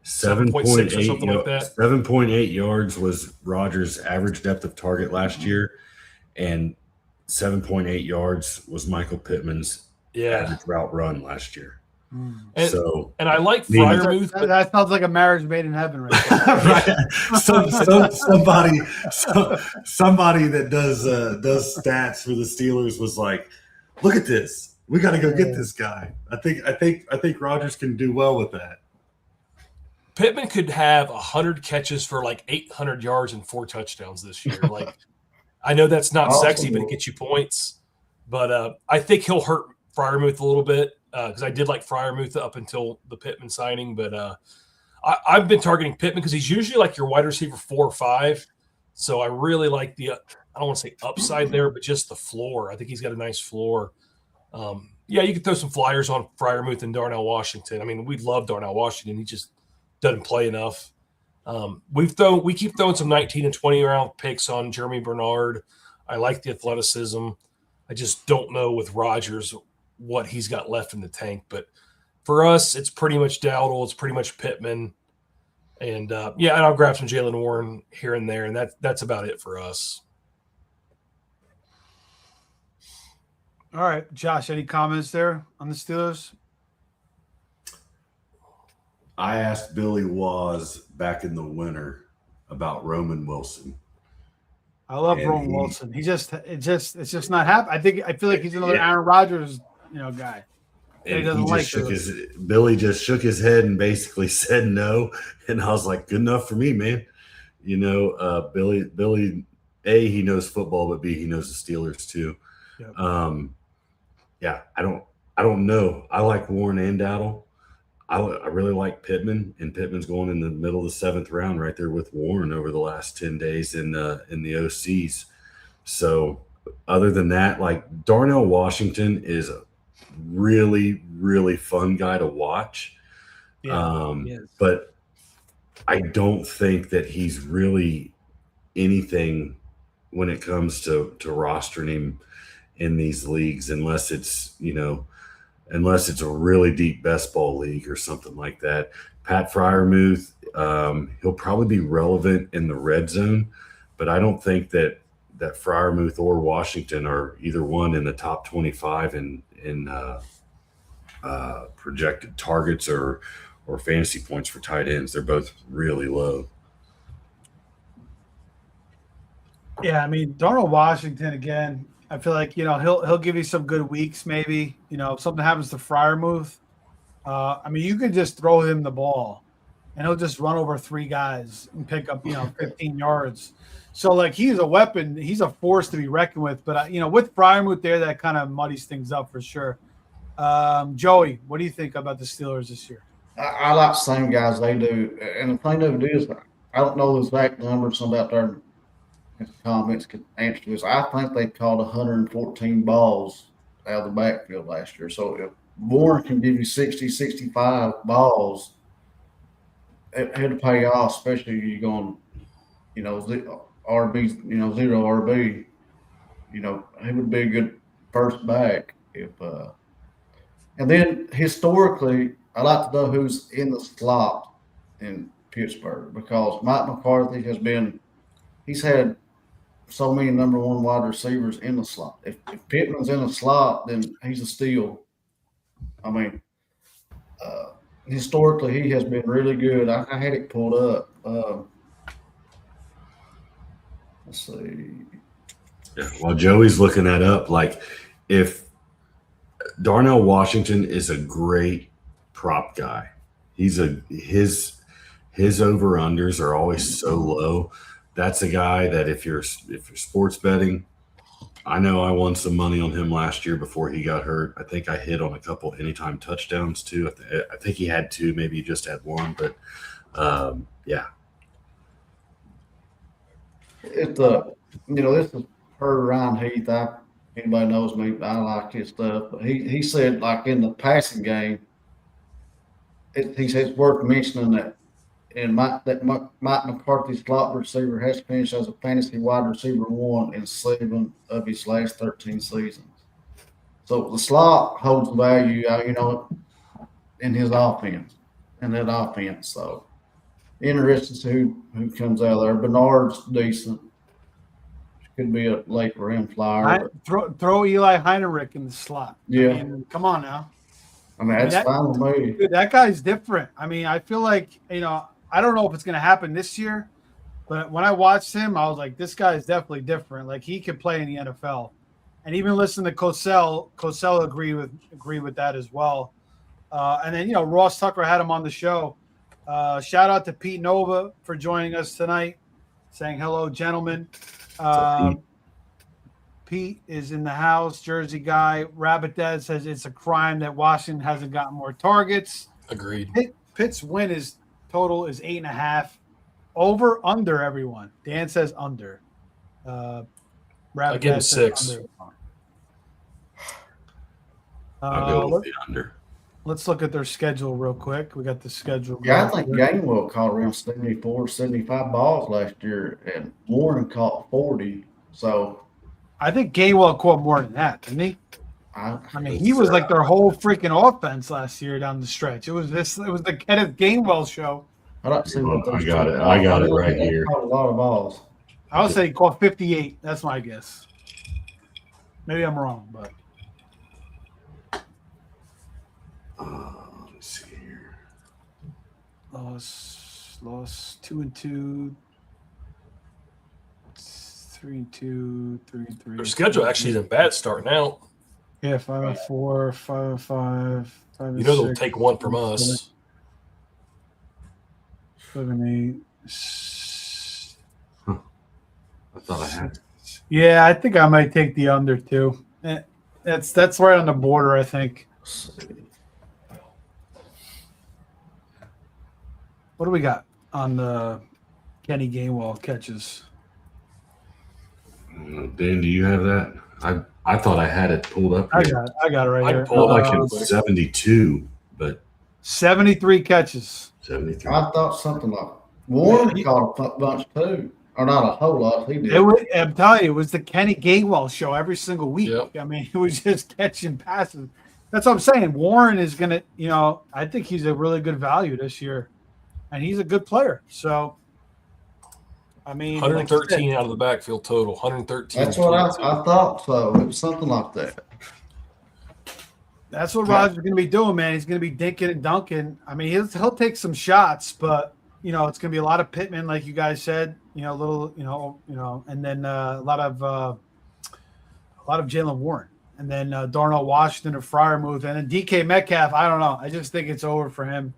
7.8 or something like that. 7.8 yards was Rodgers' average depth of target last year, and 7.8 yards was Michael Pittman's average route run last year. And I like Freiermuth. That sounds like a marriage made in heaven, right there. Right. Somebody that does stats for the Steelers was like, "Look at this. We got to go get this guy." I think Rodgers can do well with that. Pittman could have 100 catches for like 800 yards and 4 touchdowns this year. Like, I know that's not sexy, but it gets you points. But I think he'll hurt Freiermuth a little bit because I did like Freiermuth up until the Pittman signing. But I've been targeting Pittman because he's usually like your wide receiver 4 or 5. So I really like the I don't want to say upside there, but just the floor. I think he's got a nice floor. You could throw some flyers on Freiermuth and Darnell Washington. I mean, we love Darnell Washington. He just doesn't play enough. We keep throwing some 19 and 20 round picks on Jeremy Bernard. I like the athleticism. I just don't know with Rodgers what he's got left in the tank. But for us, it's pretty much Dowdle. It's pretty much Pittman. And, and I'll grab some Jaylen Warren here and there, and that's about it for us. All right, Josh, any comments there on the Steelers? I asked Billy Waz back in the winter about Roman Wilson. I love Roman Wilson. It's just not happening. I feel like he's another Aaron Rodgers, guy. Billy just shook his head and basically said no, and I was like, good enough for me, man. Billy, A, he knows football, but B, he knows the Steelers too. Yep. I don't know. I like Warren and Dowdle. I really like Pittman, and Pittman's going in the middle of the 7th round right there with Warren over the last 10 days in the OCs. So other than that, like Darnell Washington is a really, really fun guy to watch. But I don't think that he's really anything when it comes to rostering him in these leagues, unless it's a really deep best ball league or something like that. Pat Freiermuth, he'll probably be relevant in the red zone, but I don't think that Freiermuth or Washington are either one in the top 25 in projected targets or fantasy points for tight ends. They're both really low. Yeah, I mean, Darnell Washington again. I feel like he'll give you some good weeks maybe. If something happens to Freiermuth, you could just throw him the ball, and he'll just run over 3 guys and pick up 15 yards. So like he's a weapon. He's a force to be reckoned with. But with Freiermuth there, that kind of muddies things up for sure. Joey, what do you think about the Steelers this year? I like the same guys they do, and the thing of it is, I don't know the exact numbers about their comments could answer this. I think they caught 114 balls out of the backfield last year. So if Warren can give you 60, 65 balls, it'll pay off, especially if you're going, RB, 0 RB. He would be a good first back if and then historically, I like to know who's in the slot in Pittsburgh, because Mike McCarthy he's had so many number 1 wide receivers in the slot. If Pittman's in the slot, then he's a steal. I mean, historically, he has been really good. I had it pulled up. Let's see. Yeah, while Joey's looking that up, like if Darnell Washington is a great prop guy, his over-unders are always so low. That's a guy that if you're sports betting, I know I won some money on him last year before he got hurt. I think I hit on a couple anytime touchdowns too. I think he had 2, maybe he just had 1, but yeah. It's this is per Ryan Heath. Anybody knows me, I like his stuff. But he said, like, in the passing game, he said it's worth mentioning that Mike McCarthy's slot receiver has finished as a fantasy wide receiver 1 in 7 of his last 13 seasons. So the slot holds value, in his offense, in that offense. So interesting to see who comes out of there. Bernard's decent. Could be a late for him flyer. Throw Eli Heinrich in the slot. Yeah. I mean, come on now. That's fine with me. Dude, that guy's different. I mean, I feel like, I don't know if it's going to happen this year, but when I watched him, I was like, this guy is definitely different. Like, he could play in the NFL. And even listen to Cosell agreed with that as well. And then, Ross Tucker had him on the show. Shout out to Pete Nova for joining us tonight, saying hello, gentlemen. Pete is in the house, Jersey guy. Rabbit Dad says it's a crime that Washington hasn't gotten more targets. Agreed. Pitt's win total is 8.5. Over, under, everyone. Dan says under. I give him 6. I'll go with the under. Let's look at their schedule real quick. We got the schedule. Yeah, I think Gainwell caught around 74, 75 balls last year, and Warren caught 40. So I think Gainwell caught more than that, didn't he? I mean, he was like their whole freaking offense last year down the stretch. It was the Kenneth Gainwell show. I'd like to see what I got it. I got it right here. Caught a lot of balls. I would say he caught 58. That's my guess. Maybe I'm wrong, but let me see here. Lost 2-2, 3-2, 3-3. Their schedule actually isn't bad starting out. Yeah, 5-4, 5-5, 5-6. You know they'll take 1 from us. 7-8. I thought I had. Yeah, I think I might take the under too. That's right on the border, I think. What do we got on the Kenny Gainwell catches? Dan, do you have that? I thought I had it pulled up. I Here. got it right I here. pulled Like it was 72, but 73 catches. 73. I thought something like Warren caught a bunch too. Or not a whole lot. He did. I'm telling you, it was the Kenny Gainwell show every single week. Yep. I mean, it was just catching passes. That's what I'm saying. Warren is going to, I think he's a really good value this year. And he's a good player. So, I mean, 113 out of the backfield total. 113. That's what I thought. So it was something like that. That's what Rodgers is going to be doing, man. He's going to be dinking and dunking. I mean, he'll take some shots, but it's going to be a lot of Pittman, like you guys said. And then a lot of Jalen Warren, and then Darnell Washington or Freiermuth, and then DK Metcalf. I don't know. I just think it's over for him.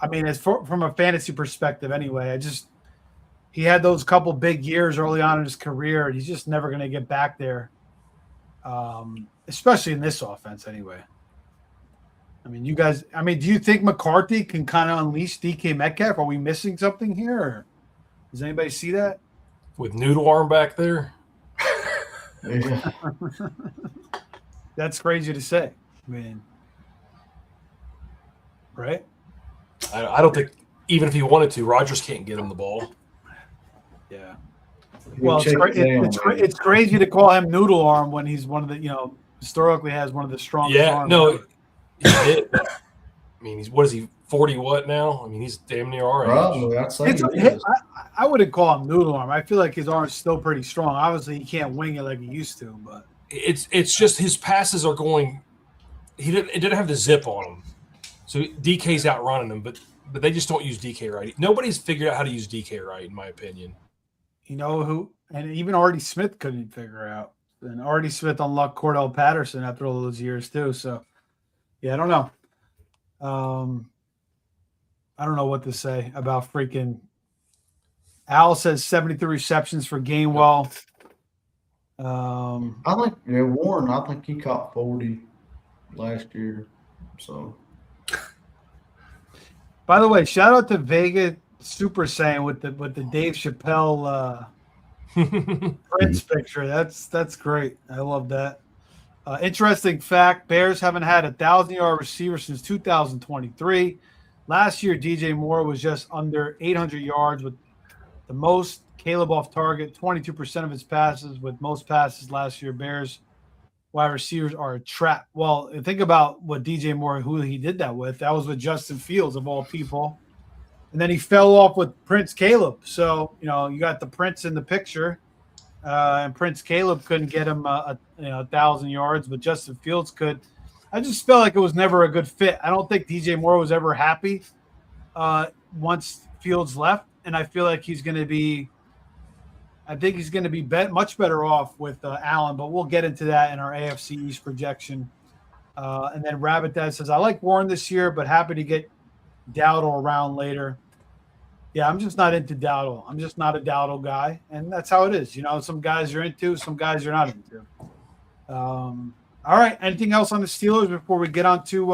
I mean, it's from a fantasy perspective, anyway. He had those couple big years early on in his career, and he's just never going to get back there. Especially in this offense, anyway. I mean, do you think McCarthy can kind of unleash DK Metcalf? Are we missing something here? Or does anybody see that? With Noodle Arm back there? Yeah. That's crazy to say. I mean, right? I don't think, even if he wanted to, Rodgers can't get him the ball. Yeah. Well, it's crazy to call him Noodle Arm when he's one of the, historically has one of the strongest arms. No. I mean, what is he, 40 what now? I mean, he's damn near our age. Probably, I'd say he is. I wouldn't call him Noodle Arm. I feel like his arm's still pretty strong. Obviously, he can't wing it like he used to, but it's just his passes are going. It didn't have the zip on him, so DK's outrunning him. But they just don't use DK right. Nobody's figured out how to use DK right, in my opinion. You know who? And even Artie Smith couldn't figure out. And Artie Smith unlocked Cordell Patterson after all those years too. So, yeah, I don't know. I don't know what to say about freaking. Al says 73 receptions for Gainwell. I think Warren. I think he caught 40 last year. So, By the way, shout out to Vega Super Saiyan with the Dave Chappelle Prince picture. That's great. I love that. Interesting fact: Bears haven't had a 1,000-yard receiver since 2023. Last year, DJ Moore was just under 800 yards with the most. Caleb off target, 22% of his passes, with most passes last year. Bears wide receivers are a trap. Well, think about what DJ Moore, who he did that with. That was with Justin Fields, of all people. And then he fell off with Prince Caleb. So, you got the Prince in the picture. And Prince Caleb couldn't get him 1,000 yards, but Justin Fields could. I just felt like it was never a good fit. I don't think DJ Moore was ever happy once Fields left. And I feel like he's going to be much better off with Allen, but we'll get into that in our AFC East projection. And then Rabbit Dad says, I like Warren this year, but happy to get Dowdle around later. Yeah, I'm just not into Dowdle. I'm just not a Dowdle guy, and that's how it is. Some guys you're into, some guys you're not into. All right, anything else on the Steelers before we get on to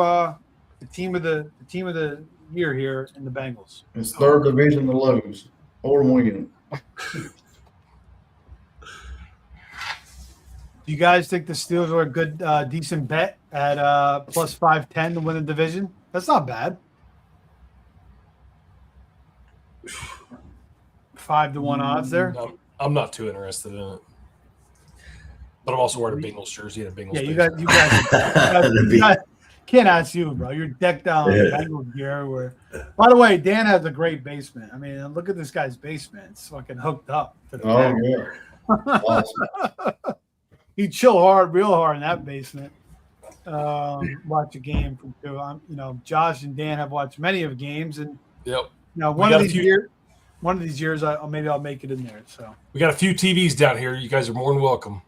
the team of the year here in the Bengals? it's third division to lose or win. Do you guys think the Steelers are a good, decent bet at plus 510 to win the division? That's not bad. 5-1 odds there. I'm not too interested in it, but I'm also wearing a Bengals jersey and a Bengals. Yeah, you baseball. guys can't ask you, bro. You're decked out in Bengals gear everywhere. By the way, Dan has a great basement. I mean, look at this guy's basement. It's fucking hooked up. To the Yeah. Awesome. He'd chill real hard in that basement. Watch a game from two. Josh and Dan have watched many of games, and Yep. one of these years, maybe I'll make it in there. So We got a few TVs down here. You guys are more than welcome.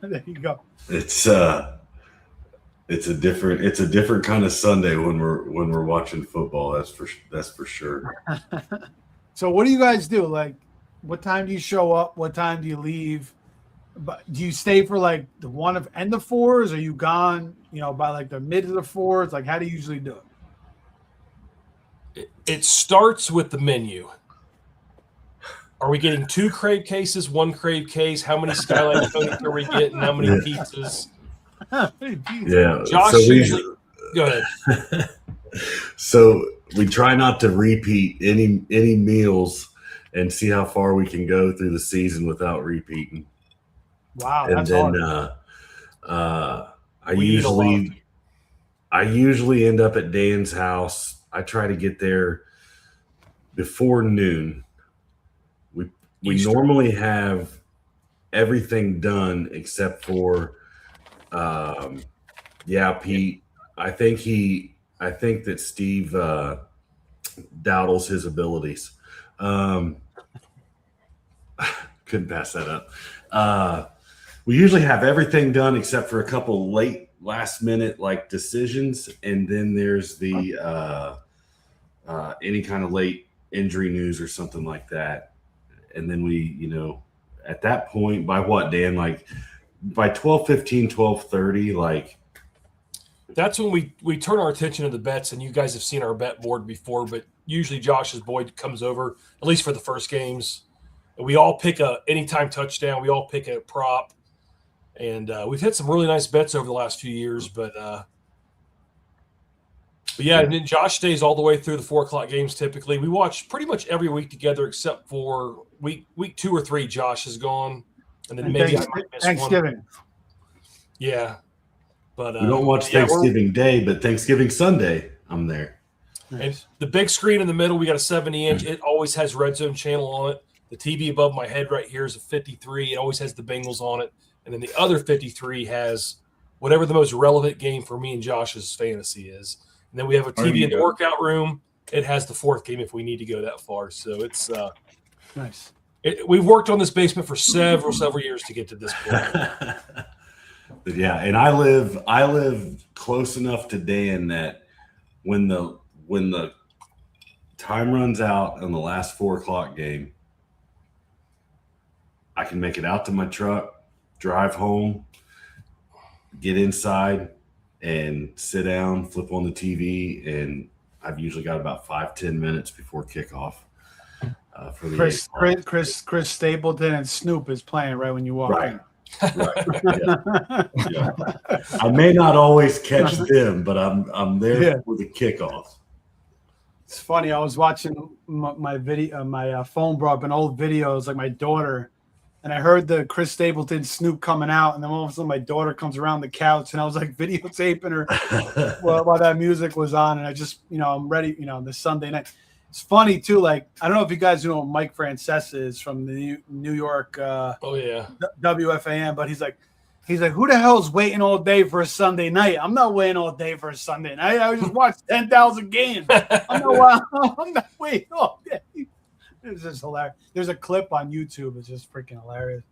there you go. It's a different kind of Sunday when we're watching football. That's for sure. So what do you guys do? Like, what time do you show up? What time do you leave? But do you stay for like the end of fours? Are you gone, by like the mid of the fours? Like, how do you usually do it? It starts with the menu. Are we getting 2 crave cases, 1 crave case? How many Skyline Tonics are we getting? How many pizzas? Yeah. Josh so usually go ahead. So we try not to repeat any meals and see how far we can go through the season without repeating. Wow, And that's then hard. I usually end up at Dan's house. I try to get there before noon. We normally have everything done except for Pete. I think that Steve doubts his abilities. Couldn't pass that up. We usually have everything done except for a couple late last minute decisions, and then there's the any kind of late injury news or something like that. And then we, at that point, by what, Dan? By 12:15, 12:30, That's when we turn our attention to the bets, and you guys have seen our bet board before, but usually Josh's boy comes over, at least for the first games. And we all pick a anytime touchdown. We all pick a prop. And we've had some really nice bets over the last few years, but yeah, and then Josh stays all the way through the 4:00 games. Typically, we watch pretty much every week together, except for week 2 or 3. Josh is gone, and then maybe I might miss Thanksgiving. one. Yeah, but we don't watch Thanksgiving Day, but Thanksgiving Sunday, I'm there. And the big screen in the middle, we got a 70-inch. It always has Red Zone channel on it. The TV above my head right here is a 53. It always has the Bengals on it. And then the other 53 has whatever the most relevant game for me and Josh's fantasy is. And then we have a TV in the workout room. It has the 4th game if we need to go that far. So it's nice. We've worked on this basement for several years to get to this point. But yeah, and I live close enough to Dan that when the time runs out on the last 4:00 game, I can make it out to my truck, drive home, get inside, and sit down, flip on the TV, and I've usually got about 5-10 minutes before kickoff. For the Chris Stapleton and Snoop is playing right when you walk in. Right. Yeah. I may not always catch them, but I'm there for the kickoff. It's funny. I was watching my video. My phone brought up an old video. It was like my daughter, and I heard the Chris Stapleton Snoop coming out, and then all of a sudden my daughter comes around the couch, and I was like videotaping her while that music was on, and I just I'm ready. This Sunday night. It's funny too. Like I don't know if you guys know what Mike Francesa is from the New York. WFAN, but he's like, who the hell's waiting all day for a Sunday night? I'm not waiting all day for a Sunday night. I just watched 10,000 games. I'm not waiting all day. It's just hilarious. There's a clip on YouTube. It's just freaking hilarious.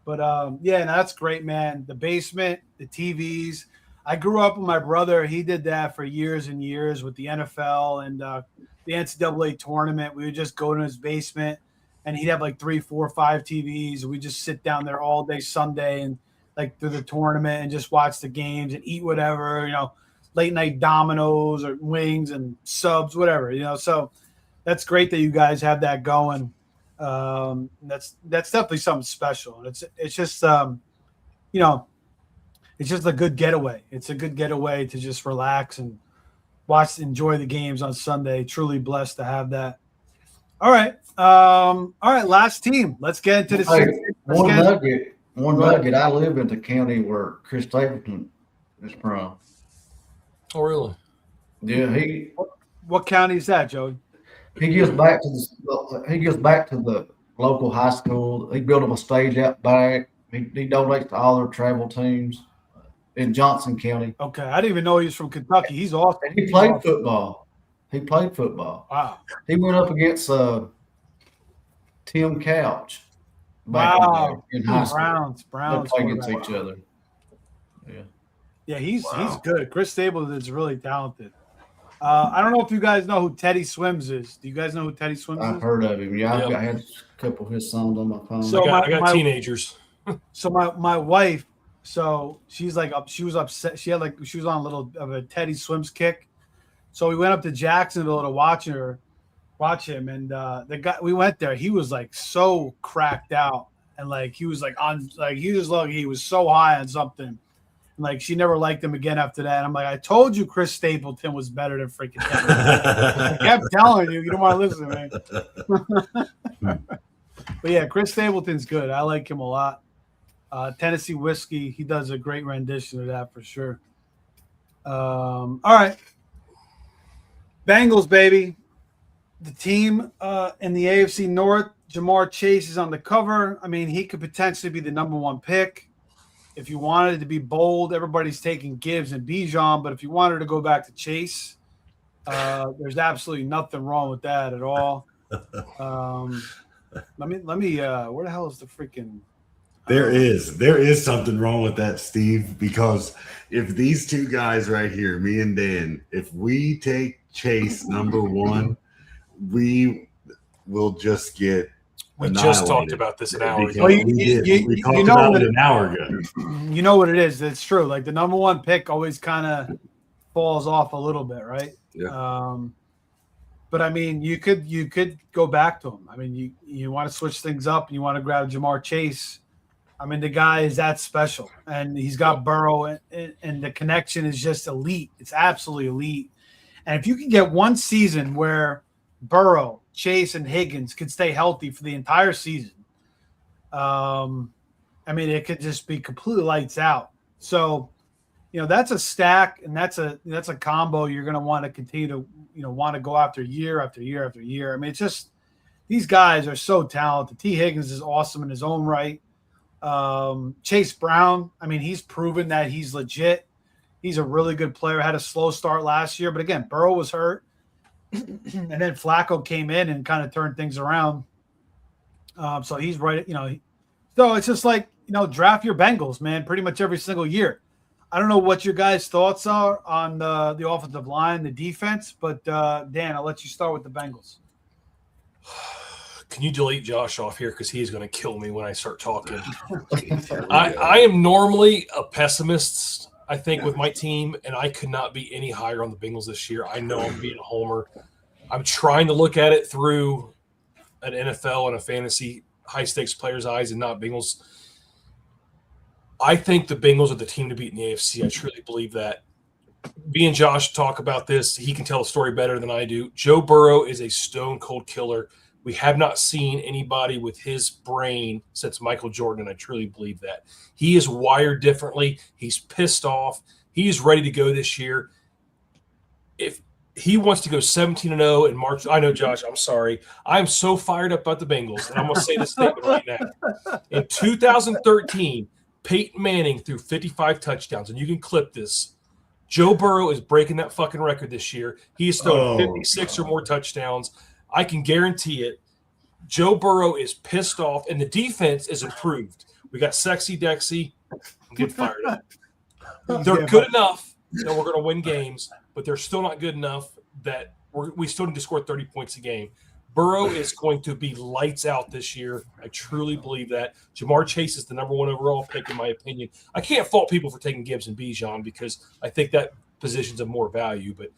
But that's great, man. The basement, the TVs. I grew up with my brother. He did that for years and years with the NFL and the NCAA tournament. We would just go to his basement, and he'd have like 3, 4, 5 TVs. We just sit down there all day Sunday and like through the tournament and just watch the games and eat whatever, late night Dominoes or wings and subs, whatever, So that's great that you guys have that going. That's definitely something special. It's just it's just a good getaway. It's a good getaway to just relax and enjoy the games on Sunday. Truly blessed to have that. All right. Last team. Let's get into the One nugget. I live in the county where Chris Stapleton is from. Oh, really? Yeah. What county is that, Joey? He gives back to the local high school. He built him a stage out back. He donates to all their travel teams in Johnson County. Okay, I didn't even know he was from Kentucky. He's awesome. And he played football. Wow. He went up against Tim Couch. Wow. In high school. Browns play against each other. Yeah, he's good. Chris Stapleton is really talented. I don't know if you guys know who Teddy Swims is. Do you guys know who Teddy Swims is? I've heard of him. Yeah, I had a couple of his songs on my phone. So I got teenagers. So my wife, she's like she was upset. She was on a little of a Teddy Swims kick. So we went up to Jacksonville to watch him, and the guy we went there, he was like so cracked out, and like he was like on like he was lucky he was so high on something. Like she never liked him again after that. And I'm like, I told you Chris Stapleton was better than freaking Teddy. I kept telling you, you don't want to listen to me. But yeah, Chris Stapleton's good. I like him a lot. Tennessee Whiskey, he does a great rendition of that for sure. All right. Bengals, baby. The team in the AFC North, Jamar Chase is on the cover. I mean, he could potentially be the number 1 pick. If you wanted to be bold, everybody's taking Gibbs and Bijan, but if you wanted to go back to Chase, there's absolutely nothing wrong with that at all. Let me. Where the hell is the freaking? There is something wrong with that, Steve, because if these two guys right here, me and Dan, if we take Chase number 1, we will just get. We just talked about this an hour ago. Well, we talked about it an hour ago. You know what it is. It's true. Like the number 1 pick always kind of falls off a little bit, right? Yeah. But I mean, you could go back to him. I mean, you want to switch things up and you want to grab Jamar Chase. I mean, the guy is that special, and he's got Burrow, and the connection is just elite. It's absolutely elite. And if you can get one season where Burrow, Chase, and Higgins could stay healthy for the entire season, I mean, it could just be completely lights out. So, that's a stack, and that's a combo you're going to want to continue to, want to go after year after year after year. I mean, it's just these guys are so talented. T. Higgins is awesome in his own right. Chase Brown, I mean, he's proven that he's legit. He's a really good player. Had a slow start last year, but again, Burrow was hurt. And then Flacco came in and kind of turned things around. So he's right, so it's just like, draft your Bengals, man, pretty much every single year. I don't know what your guys' thoughts are on the offensive line, the defense, but Dan, I'll let you start with the Bengals. Can you delete Josh off here because he's going to kill me when I start talking? I am normally a pessimist, I think, with my team, and I could not be any higher on the Bengals this year. I know I'm being a homer. I'm trying to look at it through an NFL and a fantasy high-stakes player's eyes and not Bengals. I think the Bengals are the team to beat in the AFC. I truly believe that. Me and Josh talk about this. He can tell the story better than I do. Joe Burrow is a stone-cold killer. We have not seen anybody with his brain since Michael Jordan, and I truly believe that. He is wired differently. He's pissed off. He's ready to go this year. If he wants to go 17-0 in March, I know, Josh, I'm sorry. I'm so fired up about the Bengals, and I'm going to say this statement right now. In 2013, Peyton Manning threw 55 touchdowns, and you can clip this. Joe Burrow is breaking that fucking record this year. He has thrown 56 or more touchdowns. I can guarantee it. Joe Burrow is pissed off, and the defense is improved. We got Sexy Dexy. I'm getting fired up. They're good enough that we're going to win games, but they're still not good enough that we still need to score 30 points a game. Burrow is going to be lights out this year. I truly believe that. Jamar Chase is the number 1 overall pick, in my opinion. I can't fault people for taking Gibbs and Bijan because I think that position's of more value, but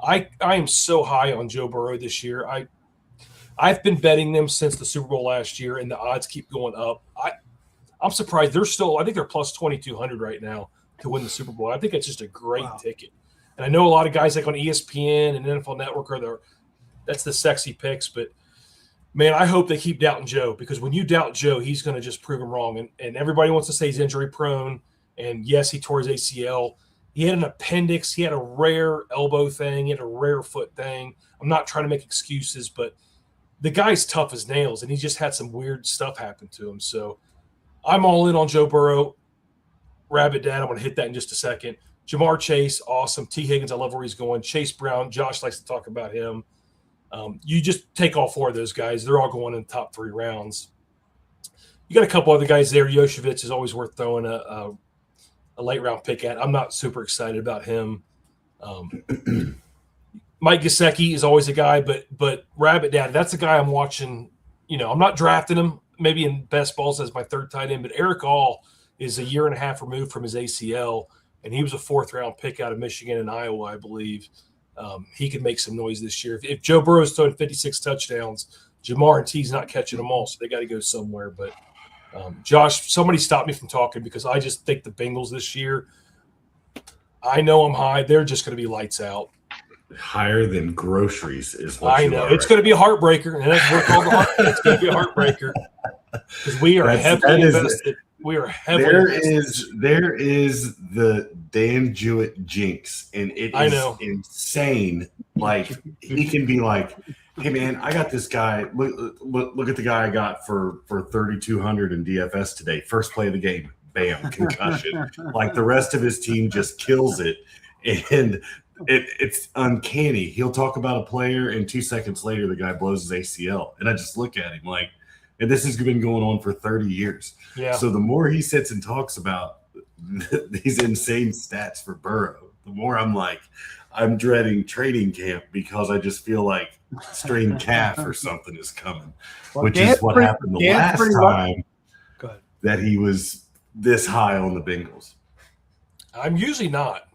I am so high on Joe Burrow this year. I've been betting them since the Super Bowl last year, and the odds keep going up. I'm surprised I think they're plus 2,200 right now to win the Super Bowl. I think it's just a great ticket. And I know a lot of guys like on ESPN and NFL Network that's the sexy picks, but man, I hope they keep doubting Joe, because when you doubt Joe, he's going to just prove him wrong. And everybody wants to say he's injury prone. And yes, he tore his ACL. He had an appendix. He had a rare elbow thing. He had a rare foot thing. I'm not trying to make excuses, but the guy's tough as nails, and he just had some weird stuff happen to him. So I'm all in on Joe Burrow. Rabbit Dad, I'm going to hit that in just a second. Jamar Chase, awesome. T. Higgins, I love where he's going. Chase Brown, Josh likes to talk about him. You just take all 4 of those guys. They're all going in the top 3 rounds. You got a couple other guys there. Yoshevich is always worth throwing a late-round pick at. I'm not super excited about him. Mike Gesicki is always a guy, but Rabbit Dad, that's a guy I'm watching. I'm not drafting him maybe in best balls as my 3rd tight end, but Eric All is a year and a half removed from his ACL, and he was a 4th-round pick out of Michigan and Iowa, I believe. He could make some noise this year. If Joe Burrow is throwing 56 touchdowns, Jamar and T's not catching them all, so they got to go somewhere. But, Josh, somebody stop me from talking, because I just think the Bengals this year, I know I'm high. They're just going to be lights out. Higher than groceries is what I know. It's going to be a heartbreaker, and that's what we're called the heartbreaker. It's going to be a heartbreaker because we are heavily invested. We are heavily invested. There is the Dan Jewett jinx, and it is insane. Like, he can be like, hey, man, I got this guy. Look at the guy I got for 3,200 in DFS today. First play of the game, bam, concussion. Like, the rest of his team just kills it, and it's uncanny. He'll talk about a player, and 2 seconds later, the guy blows his ACL. And I just look at him like, and this has been going on for 30 years. Yeah. So the more he sits and talks about these insane stats for Burrow, the more I'm like, I'm dreading training camp, because I just feel like strained calf or something is coming, which is what happened the last time that he was this high on the Bengals. I'm usually not.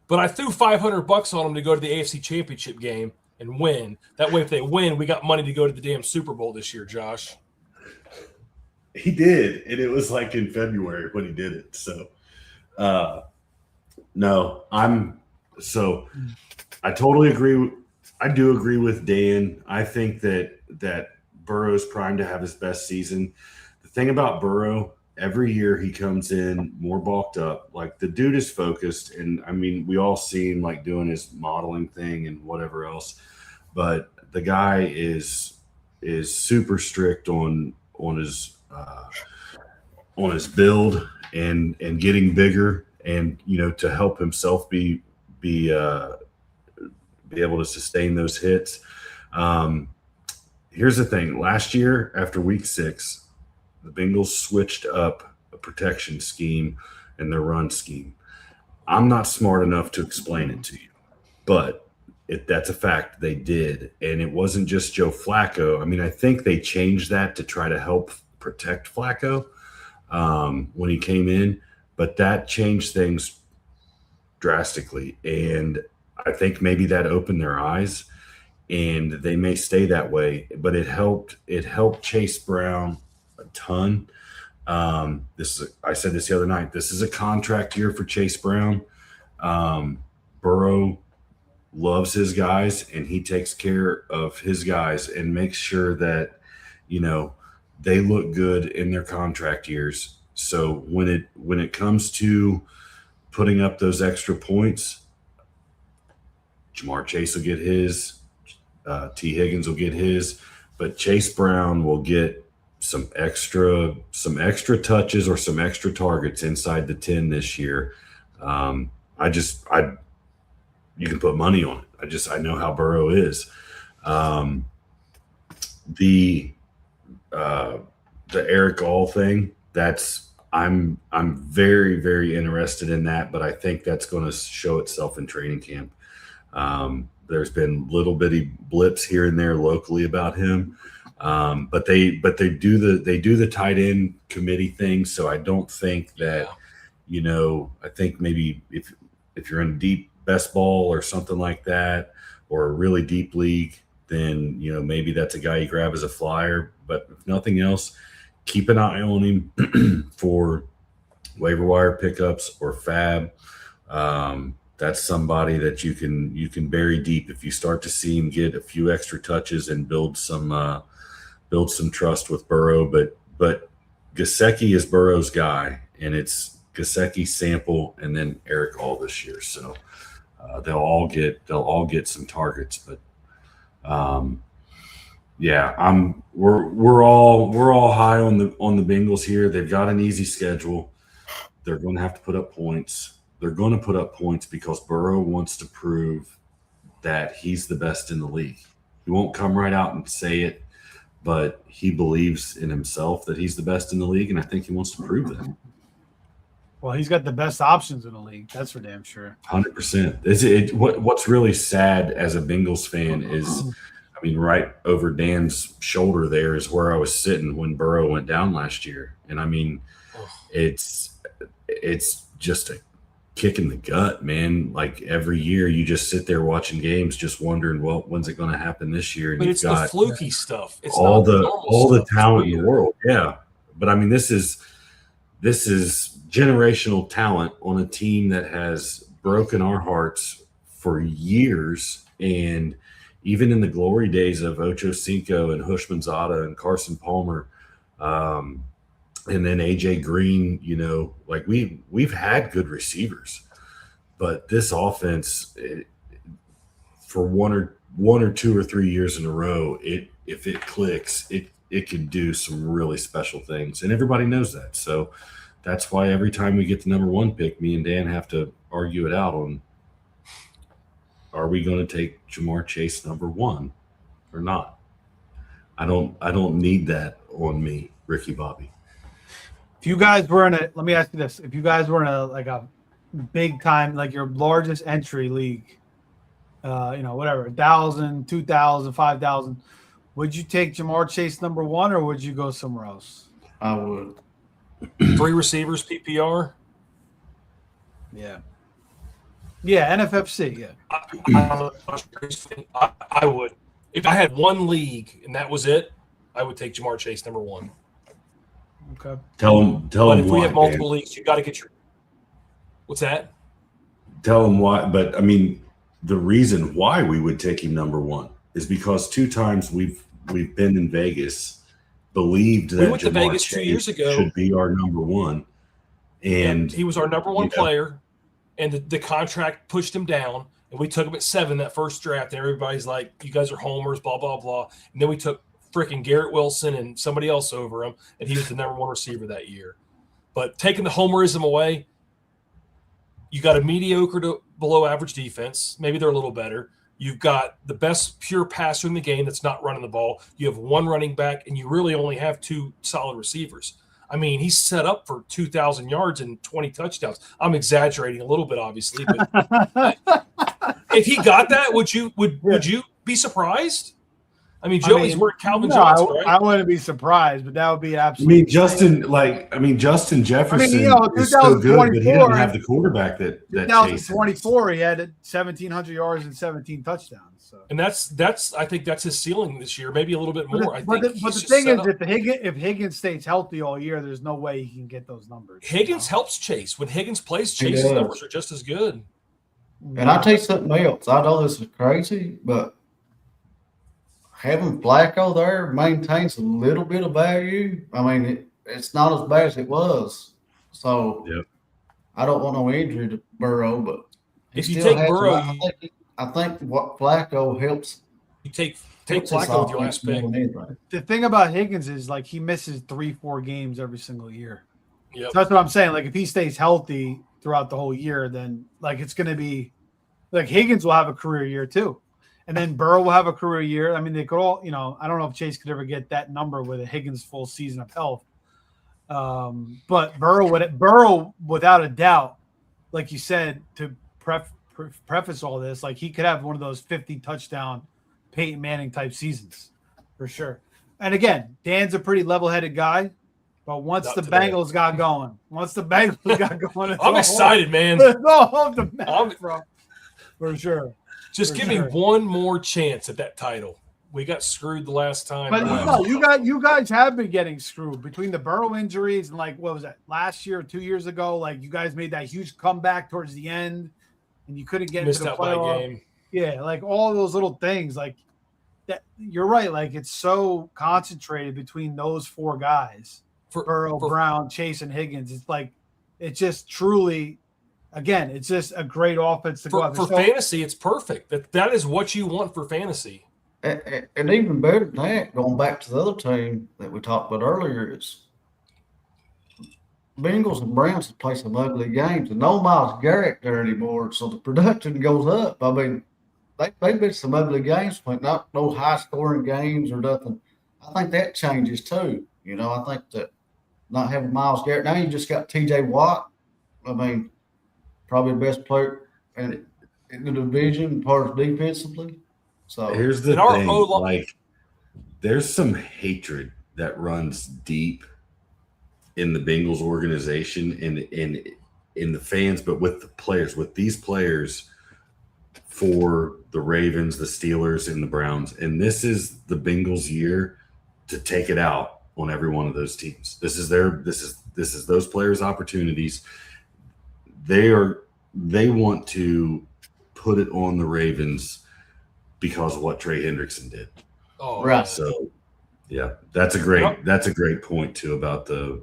But I threw $500 on them to go to the AFC Championship game and win. That way, if they win, we got money to go to the damn Super Bowl this year, Josh. He did, and it was like in February when he did it. So, no, I totally agree. I do agree with Dan. I think that Burrow's primed to have his best season. The thing about Burrow, every year he comes in more bulked up. Like, the dude is focused, and I mean, we all see him like doing his modeling thing and whatever else. But the guy is super strict on his build and getting bigger, and to help himself be able to sustain those hits. Here's the thing: last year, after week 6, the Bengals switched up a protection scheme and their run scheme. I'm not smart enough to explain it to you, but That's a fact. They did. And it wasn't just Joe Flacco. I mean, I think they changed that to try to help protect Flacco when he came in, but that changed things drastically. And I think maybe that opened their eyes, and they may stay that way, but it helped Chase Brown a ton. I said this the other night. This is a contract year for Chase Brown. Burrow loves his guys, and he takes care of his guys and makes sure that, they look good in their contract years. So when it comes to putting up those extra points, Jamar Chase will get his, T. Higgins will get his, but Chase Brown will get some extra touches or some extra targets inside the 10 this year. You can put money on it. I know how Burrow is. The Eric All thing, I'm very, very interested in that, but I think that's going to show itself in training camp. There's been little bitty blips here and there locally about him. But they do the tight end committee thing. So I don't think that, I think maybe if you're in deep best ball or something like that, or a really deep league, then, maybe that's a guy you grab as a flyer. But if nothing else, keep an eye on him for waiver wire pickups or fab. That's somebody that you can bury deep if you start to see him get a few extra touches and build some trust with Burrow. But Gesicki is Burrow's guy, and it's Gesicki, Sample, and then Eric All this year. So they'll all get some targets. But we're all high on the Bengals here. They've got an easy schedule. They're going to have to put up points. They're going to put up points because Burrow wants to prove that he's the best in the league. He won't come right out and say it, but he believes in himself that he's the best in the league, and I think he wants to prove that. Well, he's got the best options in the league. That's for damn sure. 100%. What's really sad as a Bengals fan is, right over Dan's shoulder there is where I was sitting when Burrow went down last year. And it's just a kick in the gut, man. Like every year you just sit there watching games just wondering, well, when's it going to happen this year? And but you've it's got the fluky stuff. It's all not the talent in the world. Yeah. But this is generational talent on a team that has broken our hearts for years. And even in the glory days of Ocho Cinco and Hushmanzada and Carson Palmer, and then AJ Green, we've had good receivers, but this offense, for one or two or 3 years in a row, if it clicks, it can do some really special things, and everybody knows that. So that's why every time we get the number one pick, me and Dan have to argue it out on: are we going to take Jamar Chase number one or not? I don't need that on me, Ricky Bobby. If you guys were let me ask you this. If you guys were in a big time, like your largest entry league, whatever, 1,000, 2,000, 5,000, would you take Jamar Chase number one, or would you go somewhere else? I would. 3 receivers PPR. Yeah. Yeah, NFFC, yeah. I would. If I had one league and that was it, I would take Jamar Chase number one. Okay. Tell him But if we why, have multiple Dan. leagues, you got to get your. What's that? Tell him why. But the reason why we would take him number one is because 2 times we've been in Vegas, believed that we went to Vegas Chase 2 years ago. should be our number one, and he was our number one player, and the contract pushed him down, and we took him at 7 that first draft, and everybody's like, "You guys are homers," blah blah blah, and then we took freaking Garrett Wilson and somebody else over him, and he was the number one receiver that year. But taking the homerism away, you got a mediocre to below average defense. Maybe they're a little better. You've got the best pure passer in the game that's not running the ball. You have 1 running back, and you really only have 2 solid receivers. He's set up for 2,000 yards and 20 touchdowns. I'm exaggerating a little bit, obviously, but if he got that, would you be surprised? I mean, Joey's worked Calvin Johnson, right? I wouldn't be surprised, but that would be absolutely. Justin Jefferson is so good, but he doesn't have the quarterback that 2024 he had 1,700 yards and 17 touchdowns. So. And that's I think that's his ceiling this year, maybe a little bit more. But the thing is, if Higgins stays healthy all year, there's no way he can get those numbers. Higgins helps Chase. When Higgins plays, Chase's numbers are just as good. And I'll tell you something else. I know this is crazy, but having Flacco there maintains a little bit of value. I mean, it's not as bad as it was. So I don't want no injury to Burrow, but if you take Burrow, I think what Flacco helps. You take Flacco with your last pick. The thing about Higgins is like he misses 3-4 games every single year. Yep. So that's what I'm saying. Like if he stays healthy throughout the whole year, then like it's going to be like Higgins will have a career year too. And then Burrow will have a career year. I mean, they could all, I don't know if Chase could ever get that number with a Higgins full season of health. But Burrow, without a doubt, like you said, to preface all this, like he could have one of those 50 touchdown Peyton Manning type seasons for sure. And again, Dan's a pretty level-headed guy, but once the Bengals got going, I'm excited, man. It's all off the map, bro. For sure. Just give me one more chance at that title. We got screwed the last time. But you guys have been getting screwed between the Burrow injuries and like what was that last year, 2 years ago? Like you guys made that huge comeback towards the end, and you couldn't get into the playoff. Game. Yeah, like all those little things. Like that, you're right. Like it's so concentrated between those four guys: Burrow, Brown, Chase, and Higgins. It's like it's just truly. Again, it's just a great offense to go out for fantasy. It's perfect. That is what you want for fantasy. And even better than that, going back to the other team that we talked about earlier, is Bengals and Browns have played some ugly games, and no Myles Garrett there anymore, so the production goes up. I mean, they've been some ugly games, but not no high scoring games or nothing. I think that changes too. I think that not having Myles Garrett now, you just got T.J. Watt. I mean. Probably the best player in the division, part of defensively. So here's the thing: like, there's some hatred that runs deep in the Bengals organization and in the fans, but with the players, with these players for the Ravens, the Steelers, and the Browns. And this is the Bengals' year to take it out on every one of those teams. This is those players' opportunities. They want to put it on the Ravens because of what Trey Hendrickson did. Oh, right. So, yeah, that's a great point too about the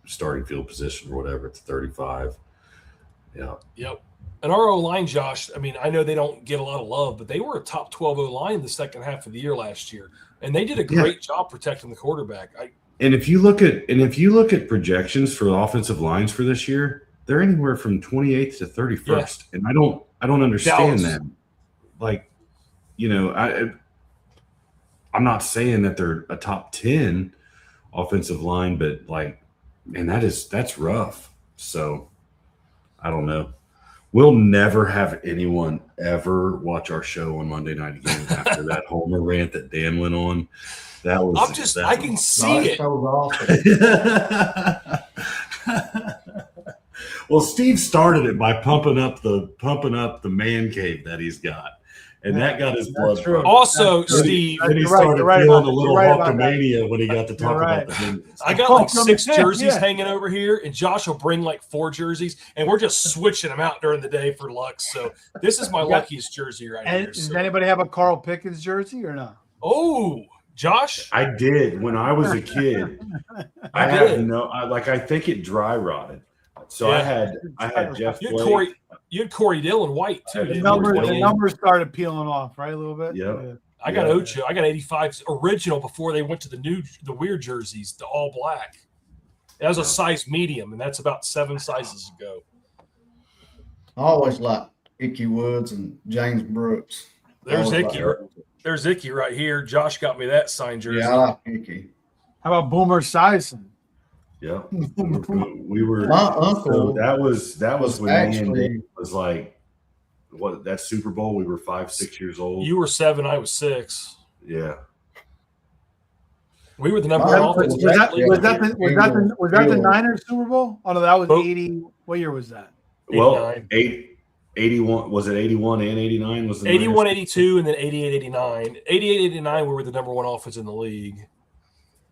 starting field position or whatever. It's 35. Yeah. Yep. And our O-line, Josh, I mean, I know they don't get a lot of love, but they were a top 12 O-line the second half of the year last year, and they did a great job protecting the quarterback. And if you look at projections for the offensive lines for this year, they're anywhere from 28th to 31st, and I don't understand that. Like, I'm not saying that they're a top 10 offensive line, but like, man, that's rough. So, I don't know. We'll never have anyone ever watch our show on Monday night again after that Homer rant that Dan went on. That was. I can see it. That was awesome. Well, Steve started it by pumping up the man cave that he's got, and that got his blood pumping. Also, Steve, then he started feeling a little Hulkamania when he got to talk about the Bengals. I got like 6 jerseys hanging over here, and Josh will bring like 4 jerseys, and we're just switching them out during the day for Lux. So this is my luckiest jersey right here. Does anybody have a Carl Pickens jersey or not? Oh, Josh, I did when I was a kid. I think it dry rotted. So I had Jeff Blake. You had Corey Dillon White too. The numbers started peeling off, right, a little bit. Yeah. I got Ocho. I got 85 original before they went to the weird jerseys, the all black. That was a size medium, and that's about 7 sizes ago. I always liked Ickey Woods and James Brooks. There's Ickey. There's Ickey right here. Josh got me that signed jersey. Yeah, I like Ickey. How about Boomer Esiason? Yeah, we were. My uncle. So that was when me and Dave was like that Super Bowl, we were 5-6 years old. You were 7, I was 6. Yeah. We were the number Was one that- offensive. Was that the Niners Super Bowl? Oh no, that was Oh. 80. What year was that? Well, 89. 81 was it 81 and 89 was the 81, Niners? 82, and then 88, 89. 88, 89, we were the number one offense in the league.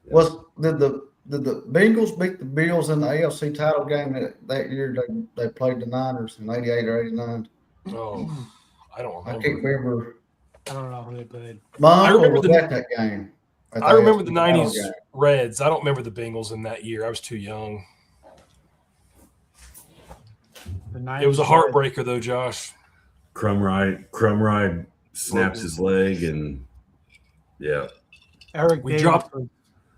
Did the Bengals beat the Bills in the AFC title game that year? They played the Niners in 88 or 89. Oh, I don't I can't remember. remember. I don't know who they played. My uncle remember was the- at that game. At I remember AFC the title 90s game. Reds. I don't remember the Bengals in that year. I was too young. The Niners It was a heartbreaker, though, Josh. Crumride snaps his leg, and yeah. Eric We Davis dropped-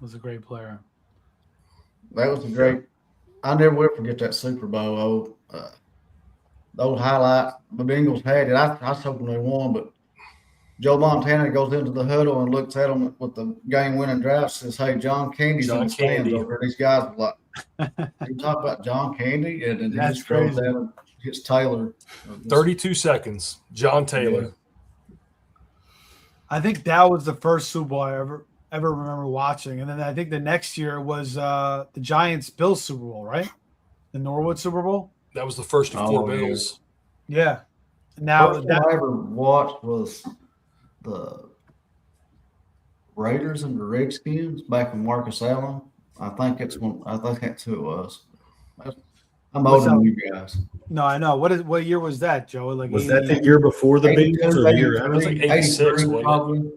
was a great player. That was a great. I never will forget that Super Bowl. Those highlights. The Bengals had it. I was hoping they won, but Joe Montana goes into the huddle and looks at him with the game-winning drive. Says, "Hey, John Candy's in John the stands Candy. over." These guys were like, "You talk about John Candy," and then he That's just goes crazy. down and hits Taylor. 32 seconds. John Taylor. I think that was the first Super Bowl I ever remember watching. And then I think the next year was the Giants Bills Super Bowl, right? The Norwood Super Bowl. That was the first of 4 Oh, yeah. Bills. Yeah. Now First one I ever watched was the Raiders and the Redskins back in Marcus Allen. I think that's who it was. I'm older than you guys. no, I know. What year was that, Joe? Like Was that the year before the Bengals or the year It was after? like 86, 83 wasn't it? probably.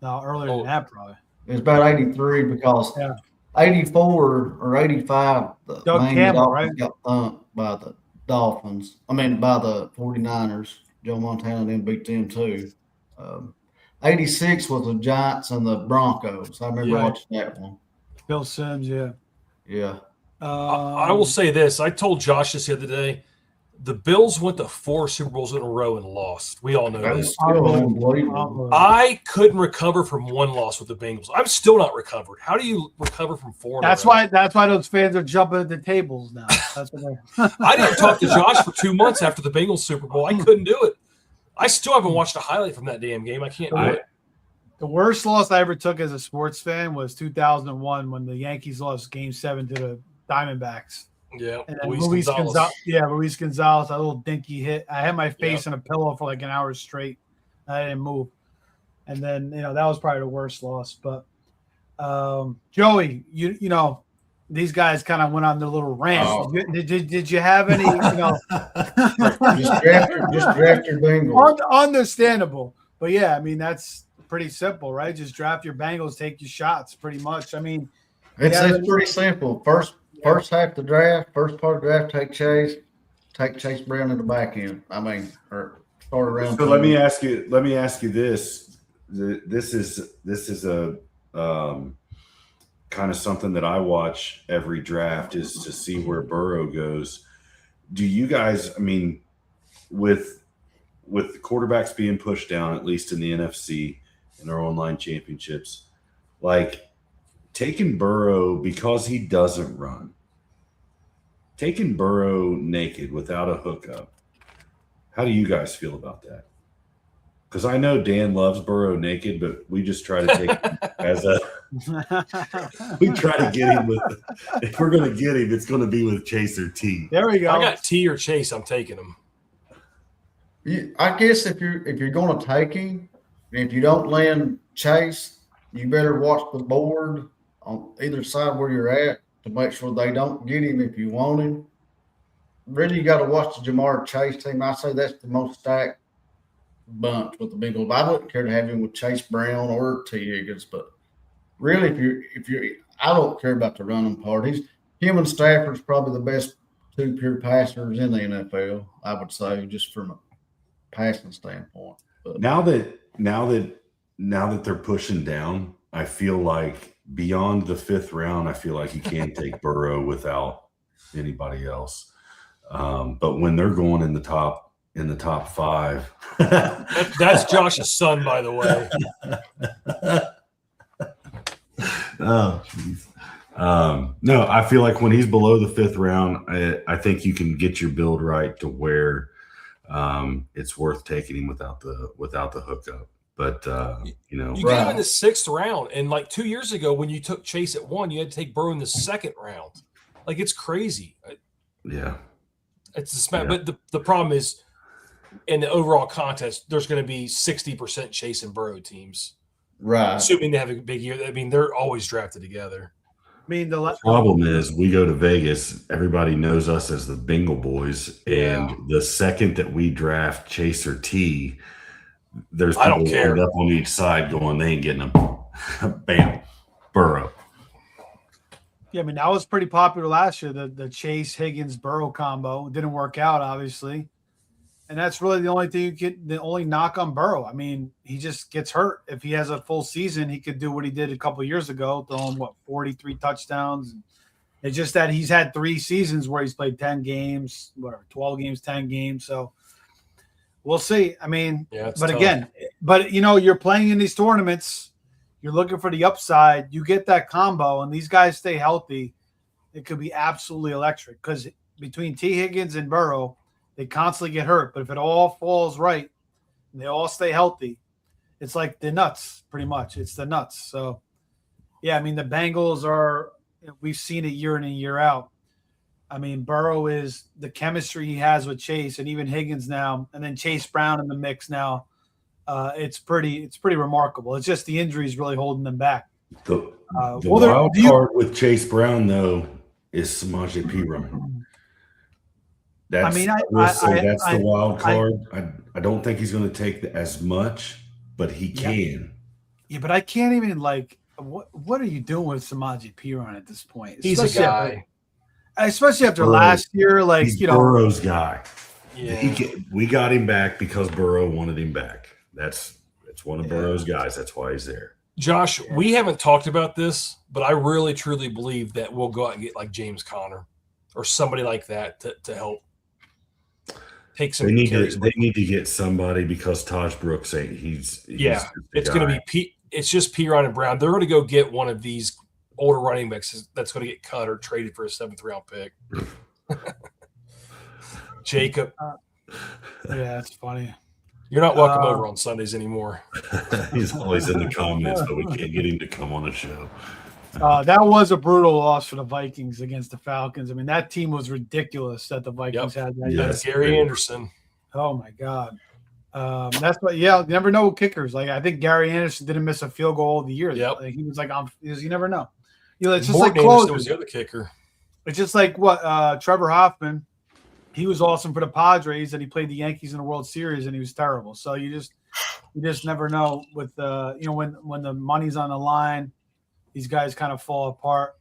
No, earlier than that, probably. It was about 83 because Yeah. 84 or 85, the Doug Miami Campbell, Dolphins right? got thumped by the Dolphins. I mean, by the 49ers. Joe Montana then beat them too. 86 was the Giants and the Broncos. I remember Yeah. watching that one. Bill Sims, yeah. Yeah. I will say this. I told Josh this the other day. The Bills went to 4 Super Bowls in a row and lost. We all know That this. was still unbelievable. I couldn't recover from 1 loss with the Bengals. I'm still not recovered. How do you recover from 4? in a That's row? why those fans are jumping at the tables now. That's what I didn't talk to Josh for 2 months after the Bengals Super Bowl. I couldn't do it. I still haven't watched a highlight from that damn game. I can't do it. The worst loss I ever took as a sports fan was 2001 when the Yankees lost Game 7 to the Diamondbacks. Yeah, And then Luis Gonzalez. Luis Gonzalez, that little dinky hit. I had my face in a pillow for like an hour straight. I didn't move. And then, that was probably the worst loss. But Joey, you know, these guys kind of went on their little rant. Oh. Did you have any, Just draft your Bengals. understandable. But yeah, I mean, that's pretty simple, right? Just draft your Bengals, take your shots pretty much. I mean, It's pretty simple. First half of the draft, first part of the draft, take Chase Brown in the back end. I mean, or start around. So let me ask you this. This is a kind of something that I watch every draft is to see where Burrow goes. Do you guys, I mean, with the quarterbacks being pushed down, at least in the NFC in our online championships, like taking Burrow because he doesn't run, taking Burrow naked without a hookup, how do you guys feel about that? Because I know Dan loves Burrow naked, but we just try to take him as a we try to get him with if we're going to get him, it's going to be with Chase or T. there we go. I got T or Chase. I'm taking him. I guess if you're going to take him, if you don't land Chase, you better watch the board on either side where you're at to make sure they don't get him if you want him. Really, you got to watch the Jamar Chase team. I say that's the most stacked bunch with the Bengals. I wouldn't care to have him with Chase Brown or T. Higgins, but really, if you, I don't care about the running part. Him and Stafford's probably the best 2 pure passers in the NFL. I would say, just from a passing standpoint. But Now that they're pushing down, I feel like beyond the 5th round, I feel like you can't take Burrow without anybody else. But when they're going in the top 5, That's Josh's son, by the way. oh, geez. No, I feel like when he's below the 5th round, I think you can get your build right to where it's worth taking him without the hookup. But you know, You get him in the 6th round, and like 2 years ago when you took Chase at 1, you had to take Burrow in the 2nd round. Like, it's crazy. yeah. It's the smack. But the problem is, in the overall contest, there's going to be 60% Chase and Burrow teams. Right. Assuming they have a big year. I mean, they're always drafted together. I mean, the problem is we go to Vegas, everybody knows us as the Bengal boys, and the second that we draft Chase or T, there's people lined up on each side going, they ain't getting them. Bam, Burrow. Yeah, I mean, that was pretty popular last year, the Chase Higgins Burrow combo. It didn't work out, obviously. And that's really the only thing the only knock on Burrow. I mean, he just gets hurt. If he has a full season, he could do what he did a couple of years ago, throwing 43 touchdowns. It's just that he's had 3 seasons where he's played 10 games, 12 games, 10 games. So we'll see. I mean, but tough. Again, you know, you're playing in these tournaments, you're looking for the upside. You get that combo, and these guys stay healthy. It could be absolutely electric because between T. Higgins and Burrow, they constantly get hurt, but if it all falls right and they all stay healthy, it's like the nuts, pretty much. It's the nuts. So, yeah, I mean, the Bengals are – we've seen it year in and year out. I mean, Burrow is the chemistry he has with Chase and even Higgins now, and then Chase Brown in the mix now. It's pretty remarkable. It's just the injuries really holding them back. The wild card with Chase Brown, though, is Samaje Perine. That's the wild card. I don't think he's going to take as much, but he can. Yeah, but I can't even what are you doing with Samaje Perine at this point? He's a guy. Especially after last year, he's Burrow's guy. Yeah. We got him back because Burrow wanted him back. It's one of Burrow's guys. That's why he's there. Josh, we haven't talked about this, but I really truly believe that we'll go out and get like James Conner or somebody like that to help. Take some. They need to get somebody because Taj Brooks ain't. He's it's going to be it's just Perine and Brown. They're going to go get one of these older running backs that's going to get cut or traded for a 7th round pick. Jacob. Yeah, that's funny. You're not welcome over on Sundays anymore. He's always in the comments, but we can't get him to come on the show. That was a brutal loss for the Vikings against the Falcons. I mean, that team was ridiculous that the Vikings had. That's Gary Anderson. Oh, my God. That's what, you never know with kickers. Like, I think Gary Anderson didn't miss a field goal of the year. Yep. Like, he was like, you never know. It's just Morton like closers. Was the other kicker. It's just like Trevor Hoffman. He was awesome for the Padres, and he played the Yankees in the World Series, and he was terrible. So you just never know with when the money's on the line. These guys kind of fall apart.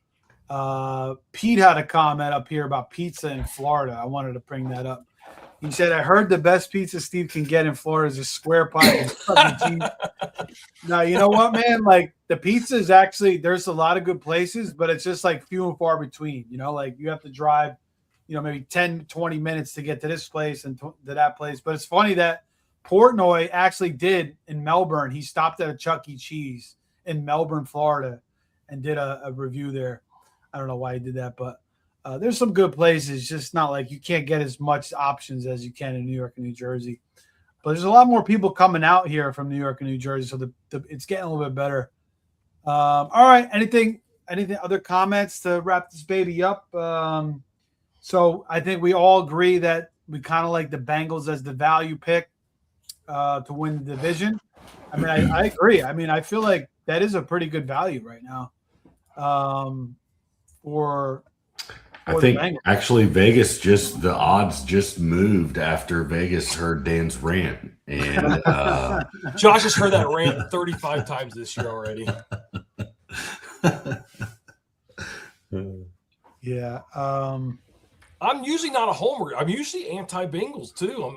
Pete had a comment up here about pizza in Florida. I wanted to bring that up. He said, I heard the best pizza Steve can get in Florida is a square pie. Now, you know what, man? Like, the pizza is actually – there's a lot of good places, but it's just, like, few and far between. You know, like, you have to drive, maybe 10, 20 minutes to get to this place and to that place. But it's funny that Portnoy actually did in Melbourne. He stopped at a Chuck E. Cheese in Melbourne, Florida, and did a review there. I don't know why he did that, but there's some good places. Just not like you can't get as much options as you can in New York and New Jersey. But there's a lot more people coming out here from New York and New Jersey, so it's getting a little bit better. All right, anything other comments to wrap this baby up? So I think we all agree that we kind of like the Bengals as the value pick to win the division. I mean, I agree. I mean, I feel like that is a pretty good value right now. I think actually Vegas the odds just moved after Vegas heard Dan's rant, and Josh has heard that rant 35 times this year already. Yeah. I'm usually not a homer. I'm usually anti-Bengals too.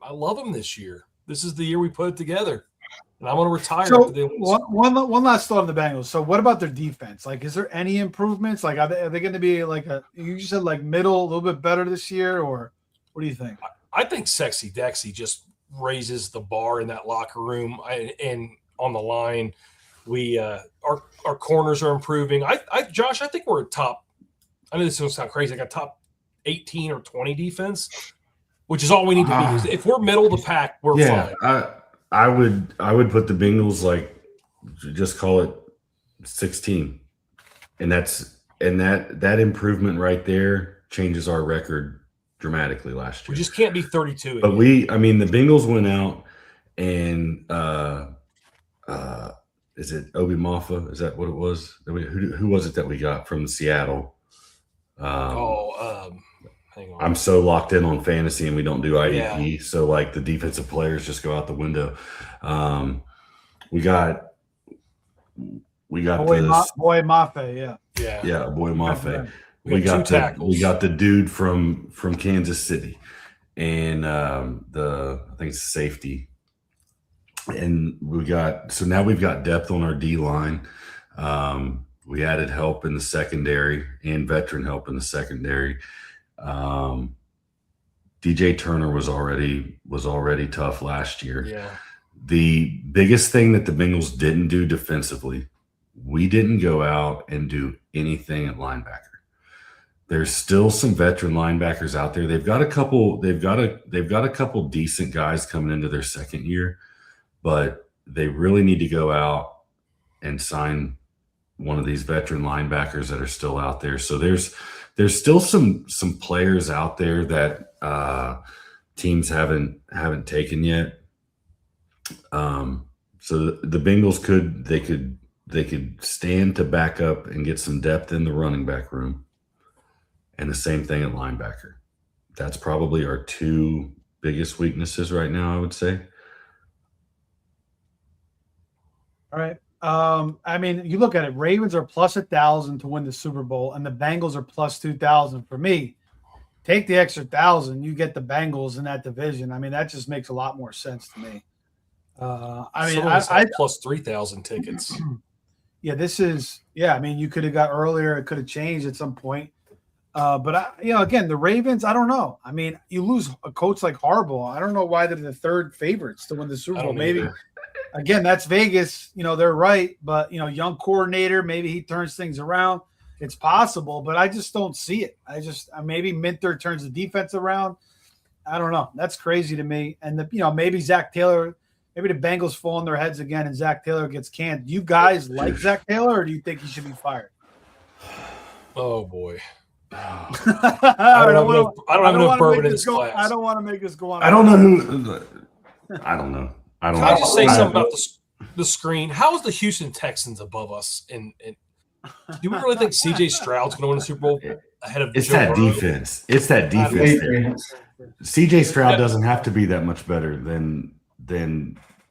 I love them this year. This is the year we put it together. And I want to retire. So one last thought on the Bengals. So what about their defense? Like, is there any improvements? Like, are they going to be like you said, like middle, a little bit better this year, or what do you think? I think Sexy Dexy just raises the bar in that locker room and on the line. We our corners are improving. Josh, I think we're a top. I know this will sound crazy. Like a top 18 or 20 defense. which is all we need to be. If we're middle of the pack, we're fine. I would put the Bengals just call it 16, and that improvement right there changes our record dramatically last year. We just can't be 32. But the Bengals went out and is it Obi Maffa? Is that what it was? Who was it that we got from Seattle? Hang on. I'm so locked in on fantasy and we don't do IDP. So the defensive players just go out the window. We got Boy Mafe, Boy Mafe. We got the dude from Kansas City, and I think it's safety, and now we've got depth on our D line. We added help in the secondary and veteran help in the secondary. DJ Turner was already tough last year. Yeah. The biggest thing that the Bengals didn't do defensively, we didn't go out and do anything at linebacker. There's still some veteran linebackers out there. They've got a couple decent guys coming into their second year, but they really need to go out and sign one of these veteran linebackers that are still out there. So there's still some players out there that teams haven't taken yet. So the Bengals could stand to back up and get some depth in the running back room, and the same thing at linebacker. That's probably our two biggest weaknesses right now, I would say. All right. You look at it. Ravens are plus 1,000 to win the Super Bowl, and the Bengals are plus 2,000. For me, take the extra 1,000, you get the Bengals in that division. That just makes a lot more sense to me. I plus 3,000 tickets. Yeah, you could have got earlier. It could have changed at some point. But again, the Ravens, I don't know. You lose a coach like Harbaugh. I don't know why they're the third favorites to win the Super Bowl. Maybe, again, that's Vegas. They're right. But, young coordinator, maybe he turns things around. It's possible, but I just don't see it. Maybe Minter turns the defense around. I don't know. That's crazy to me. And, maybe Zach Taylor, maybe the Bengals fall on their heads again and Zach Taylor gets canned. Do you guys like Zach Taylor, or do you think he should be fired? Oh, boy. I don't have enough bourbon in this glass. I don't want to make this go on. I don't know who. I don't know. Can I just say something about the screen? How is the Houston Texans above us? And do we really think C.J. Stroud's going to win the Super Bowl ahead of? It's that defense. It's that defense. C.J. Stroud doesn't have to be that much better than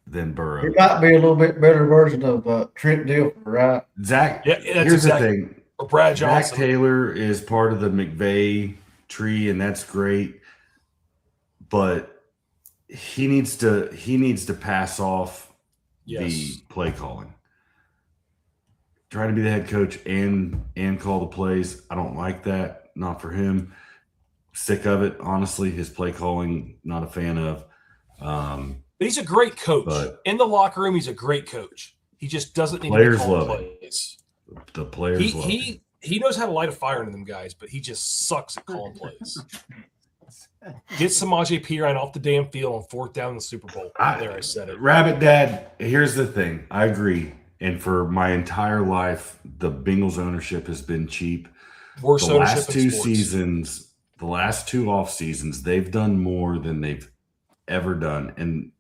Burrow. He might be a little bit better version of Trent Dilfer, right? Zach. Yeah, here's the thing. Or Brad Johnson. Zach Taylor is part of the McVay tree, and that's great. But he needs to pass off the play calling. Trying to be the head coach and call the plays. I don't like that. Not for him. Sick of it, honestly. His play calling, not a fan of. But he's a great coach. In the locker room, he's a great coach. He just doesn't need to call plays. The players love him. He knows how to light a fire into them guys, but he just sucks at calling plays. Get Samaje Perine off the damn field on fourth down in the Super Bowl. I said it. Rabbit Dad, here's the thing. I agree. And for my entire life, the Bengals ownership has been cheap. Worst ownership last two seasons, the last two off seasons, they've done more than they've ever done in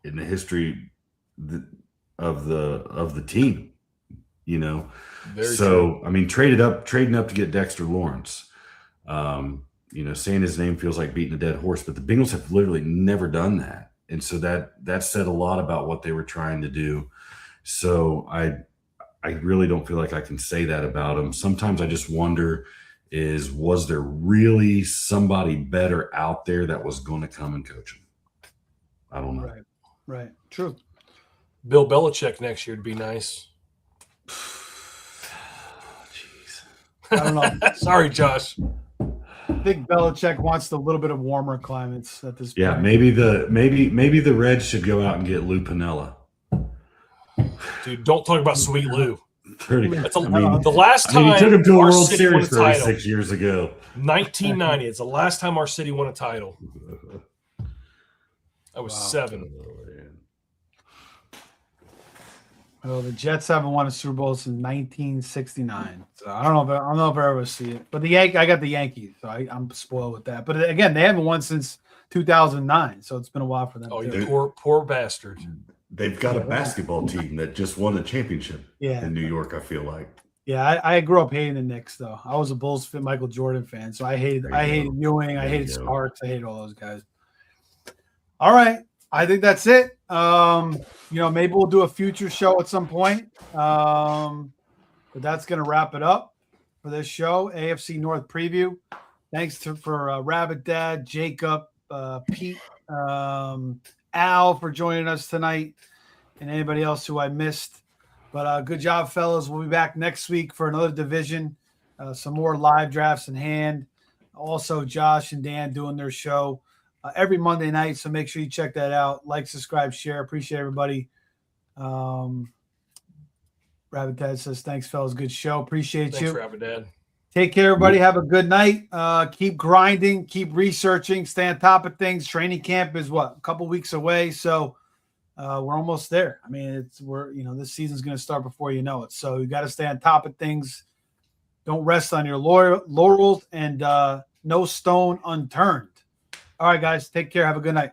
the history of the team. Very true. Trading up to get Dexter Lawrence. Saying his name feels like beating a dead horse, but the Bengals have literally never done that. And so that said a lot about what they were trying to do. So I really don't feel like I can say that about them. Sometimes I just wonder was there really somebody better out there that was going to come and coach them? I don't know. Right. True. Bill Belichick next year would be nice. Jeez. I don't know. Sorry, Josh. I think Belichick wants a little bit of warmer climates at this point. Yeah, maybe the Reds should go out and get Lou Piniella. Dude, don't talk about Sweet Lou. The last time he took him to a our World city won Series a title. 36 years ago. 1990. It's the last time our city won a title. I was 7. Well, the Jets haven't won a Super Bowl since 1969. So I don't know if I ever see it. But I got the Yankees, so I'm spoiled with that. But again, they haven't won since 2009, so it's been a while for them. Oh, you poor bastard. They've got a basketball team that just won a championship in New York, I feel like. Yeah, I grew up hating the Knicks, though. I was a Bulls fan, Michael Jordan fan, so I hated Ewing, I hated Sparks, I hated all those guys. All right, I think that's it. Maybe we'll do a future show at some point. But that's going to wrap it up for this show, AFC North preview. Thanks for Rabbit Dad, Jacob, Pete, Al for joining us tonight, and anybody else who I missed. But good job, fellas. We'll be back next week for another division, some more live drafts in hand. Also, Josh and Dan doing their show every Monday night, so make sure you check that out. Like, subscribe, share. Appreciate everybody. Rabbit Dad says, thanks, fellas. Good show. Appreciate you. Thanks, Rabbit Dad. Take care, everybody. Have a good night. Keep grinding. Keep researching. Stay on top of things. Training camp is a couple weeks away, so we're almost there. I mean, this season's going to start before you know it. So you got to stay on top of things. Don't rest on your laurels, and no stone unturned. All right, guys. Take care. Have a good night.